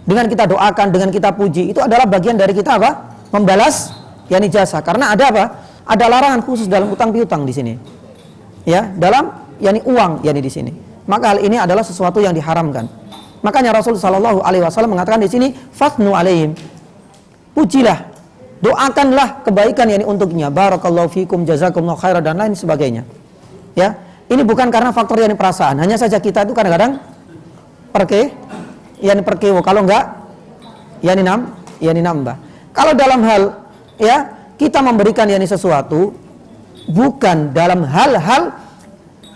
Dengan kita doakan, dengan kita puji, itu adalah bagian dari kita apa? Membalas yani jasa. Karena ada apa? Ada larangan khusus dalam utang piutang di sini. Ya, dalam yani uang yani di sini. Maka hal ini adalah sesuatu yang diharamkan. Makanya Rasul sallallahu alaihi wasallam mengatakan di sini, fasnu alaihim. Pujilah, doakanlah kebaikan yani untuknya. Barakallahu fikum, jazakumullahu khairan dan lain sebagainya. Ya, ini bukan karena faktor yani perasaan. Hanya saja kita itu kadang-kadang yani perkewo, kalau enggak yani nambah. Kalau dalam hal ya kita memberikan yani sesuatu bukan dalam hal-hal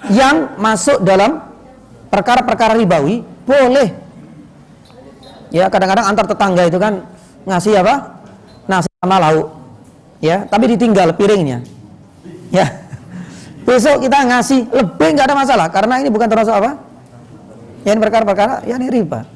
yang masuk dalam perkara-perkara ribawi, boleh. Ya, kadang-kadang antar tetangga itu kan ngasih apa? Nasi sama lauk. Ya, tapi ditinggal piringnya. Ya. Besok kita ngasih lebih enggak ada masalah karena ini bukan termasuk apa? Yani perkara-perkara yani riba.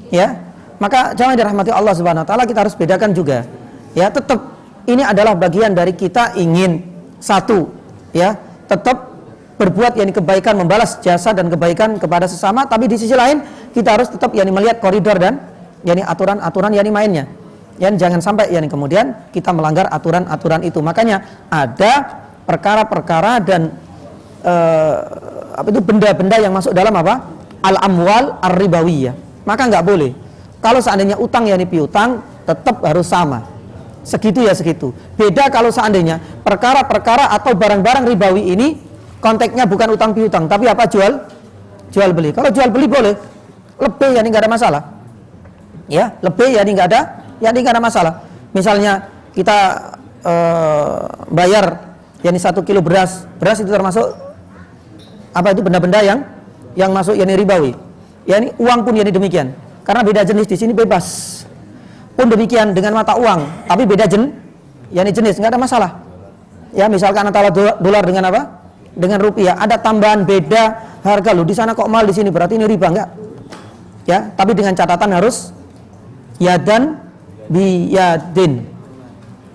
Ya, maka jangan dirahmati Allah Subhanahu wa taala, kita harus bedakan juga. Ya, tetap ini adalah bagian dari kita ingin satu, ya, tetap berbuat yani kebaikan, membalas jasa dan kebaikan kepada sesama, tapi di sisi lain kita harus tetap yani melihat koridor dan yani aturan-aturan yani mainnya. Yani jangan sampai yani kemudian kita melanggar aturan-aturan itu. Makanya ada perkara-perkara dan apa itu benda-benda yang masuk dalam apa? Al-amwal ar-ribawiyah. Maka nggak boleh. Kalau seandainya utang yani piutang tetap harus sama. Segitu ya segitu. Beda kalau seandainya perkara-perkara atau barang-barang ribawi ini konteksnya bukan utang piutang, tapi apa? Jual beli. Kalau jual beli boleh. Lebih yani nggak ada masalah. Ya, lebih yani nggak ada masalah. Misalnya kita bayar yani 1 kilo beras itu termasuk apa itu benda-benda yang masuk yani ribawi. Ya ini uang pun yani demikian. Karena beda jenis di sini bebas. Pun demikian dengan mata uang, tapi beda yani jenis, nggak ada masalah. Ya, misalkan antara dolar dengan apa? Dengan rupiah, ada tambahan beda harga loh. Di sana kok mahal, di sini berarti ini riba enggak? Ya, tapi dengan catatan harus yadan biyadin.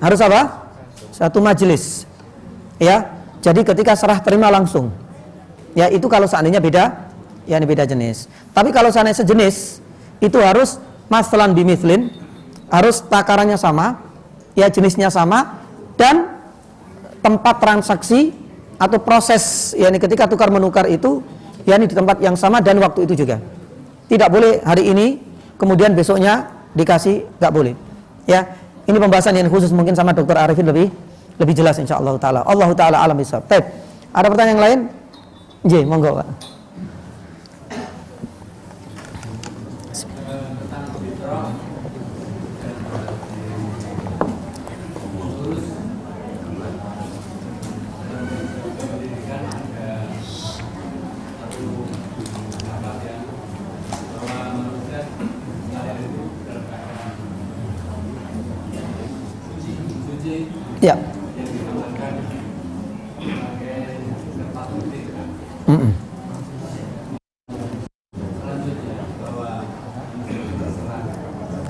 Harus apa? Satu majelis. Ya. Jadi ketika serah terima langsung. Ya, itu kalau seandainya beda yani beda jenis. Tapi kalau seandainya sejenis, itu harus maslan bimithlin, harus takarannya sama, ya jenisnya sama, dan tempat transaksi atau proses yani ketika tukar menukar itu yani di tempat yang sama dan waktu itu juga. Tidak boleh hari ini kemudian besoknya dikasih, nggak boleh. Ya, ini pembahasan yang khusus mungkin sama Dr. Arifin lebih jelas insyaallah taala. Allah taala alam bisawab. Baik. Ada pertanyaan yang lain? J, monggo, Pak. Ya.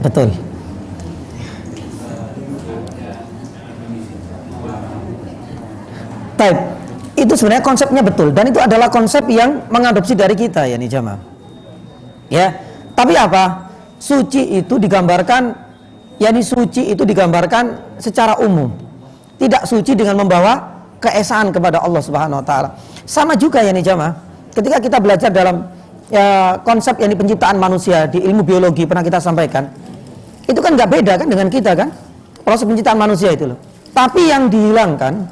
Betul. Baik. Itu sebenarnya konsepnya betul dan itu adalah konsep yang mengadopsi dari kita ya nih jamaah. Ya. Tapi apa? Suci itu digambarkan secara umum. Tidak suci dengan membawa keesaan kepada Allah Subhanahu wa taala. Sama juga ya nih jamaah. Ketika kita belajar dalam konsep yang penciptaan manusia di ilmu biologi pernah kita sampaikan. Itu kan nggak beda kan dengan kita kan? Proses penciptaan manusia itu loh. Tapi yang dihilangkan,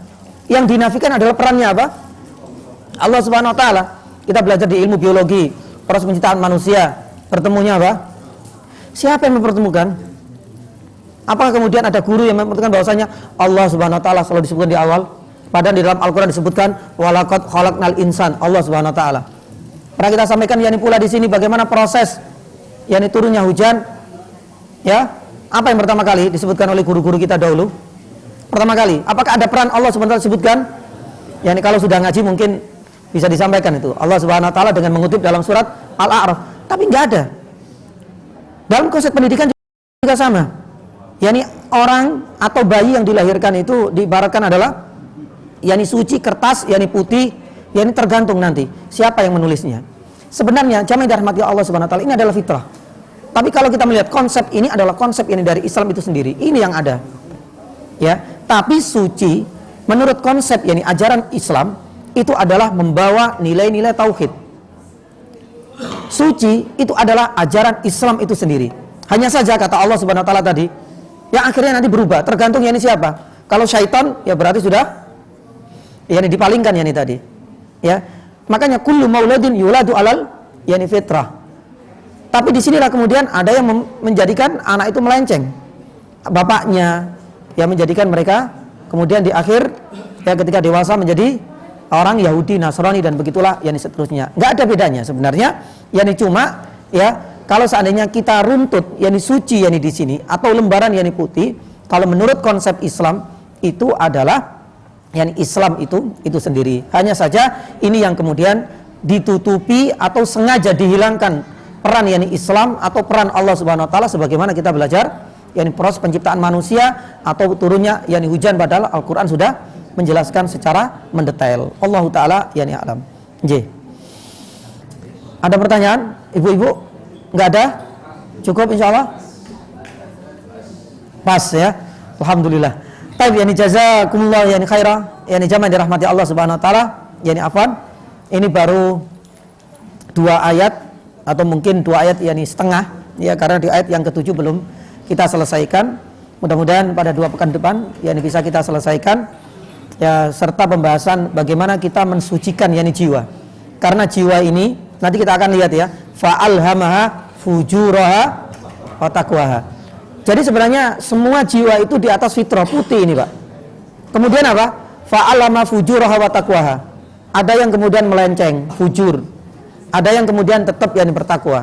yang dinafikan adalah perannya apa? Allah Subhanahu wa taala. Kita belajar di ilmu biologi, proses penciptaan manusia, pertemunya apa? Siapa yang mempertemukan? Apakah kemudian ada guru yang mempertemukan bahwasanya Allah Subhanahu wa taala selalu disebutkan di awal? Padahal di dalam Al-Qur'an disebutkan walaqad khalaqnal insan, Allah Subhanahu wa taala. Pernah kita sampaikan yakni pula di sini bagaimana proses yakni turunnya hujan, ya, Apa yang pertama kali disebutkan oleh guru-guru kita dahulu? Pertama kali, apakah ada peran Allah Subhanahu wa taala disebutkan? Yani kalau sudah ngaji mungkin bisa disampaikan itu. Allah Subhanahu wa taala dengan mengutip dalam surat Al-A'raf, tapi enggak ada. Dalam konsep pendidikan juga sama. Yani orang atau bayi yang dilahirkan itu diibaratkan adalah yani suci, kertas, yani putih, yani tergantung nanti siapa yang menulisnya. Sebenarnya jamaah yang dirahmati Allah Subhanahu wa taala, ini adalah fitrah. Tapi kalau kita melihat konsep ini adalah konsep ini dari Islam itu sendiri. Ini yang ada. Ya, tapi suci menurut konsep yani ajaran Islam itu adalah membawa nilai-nilai tauhid. Suci itu adalah ajaran Islam itu sendiri. Hanya saja kata Allah Subhanahu wa taala tadi, yang akhirnya nanti berubah tergantung yani siapa. Kalau syaitan ya berarti sudah yani dipalingkan yani tadi. Ya. Makanya kullu mauladin yuladu alal yani fitrah. Tapi di sinilah kemudian ada yang menjadikan anak itu melenceng. Bapaknya yang menjadikan mereka kemudian di akhir ya ketika dewasa menjadi orang Yahudi, Nasrani dan begitulah yani seterusnya. Enggak ada bedanya sebenarnya. Yani cuma ya kalau seandainya kita runtut yani suci yani di sini atau lembaran yani putih, kalau menurut konsep Islam itu adalah yani Islam itu sendiri. Hanya saja ini yang kemudian ditutupi atau sengaja dihilangkan peran yani Islam atau peran Allah Subhanahu wa taala sebagaimana kita belajar yani proses penciptaan manusia atau turunnya yani hujan, padahal Al-Qur'an sudah menjelaskan secara mendetail. Allah taala yani alam. J. Ada pertanyaan? Ibu-ibu? Enggak ada? Cukup insyaallah? Pas ya. Alhamdulillah. Baik, yani jazakumullah yani khaira. Yani jamaah dirahmati Allah Subhanahu wa taala. Yani afwan. Ini baru 2 ayat atau mungkin 2 ayat yani setengah ya, karena di ayat yang ke-7 belum kita selesaikan. Mudah-mudahan pada 2 pekan depan yani bisa kita selesaikan ya, serta pembahasan bagaimana kita mensucikan yani jiwa. Karena jiwa ini nanti kita akan lihat ya, fa'alhamaha fujuraha wa taqwaha. Jadi sebenarnya semua jiwa itu di atas fitrah putih ini, Pak. Kemudian apa? Fa'alhama fujuraha wa taqwaha. Ada yang kemudian melenceng, fujur. Ada yang kemudian tetap yang bertakwa.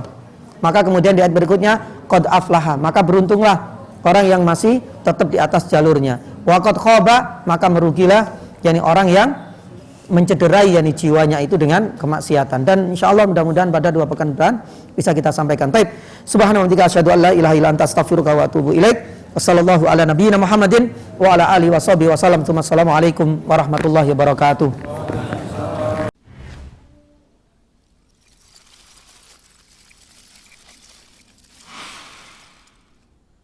Maka kemudian di ayat berikutnya qad aflaha, maka beruntunglah orang yang masih tetap di atas jalurnya. Wa qad khaba, maka merugilah yakni orang yang mencederai yakni jiwanya itu dengan kemaksiatan. Dan insyaallah mudah-mudahan pada 2 pekan depan bisa kita sampaikan. Baik. Subhanallah wa asyhadu an la ilaha illa anta astaghfiruka wa atubu ilaik. Wassallallahu ala nabiyyina Muhammadin wa ala alihi washabihi wasallam. Assalamualaikum warahmatullahi wabarakatuh.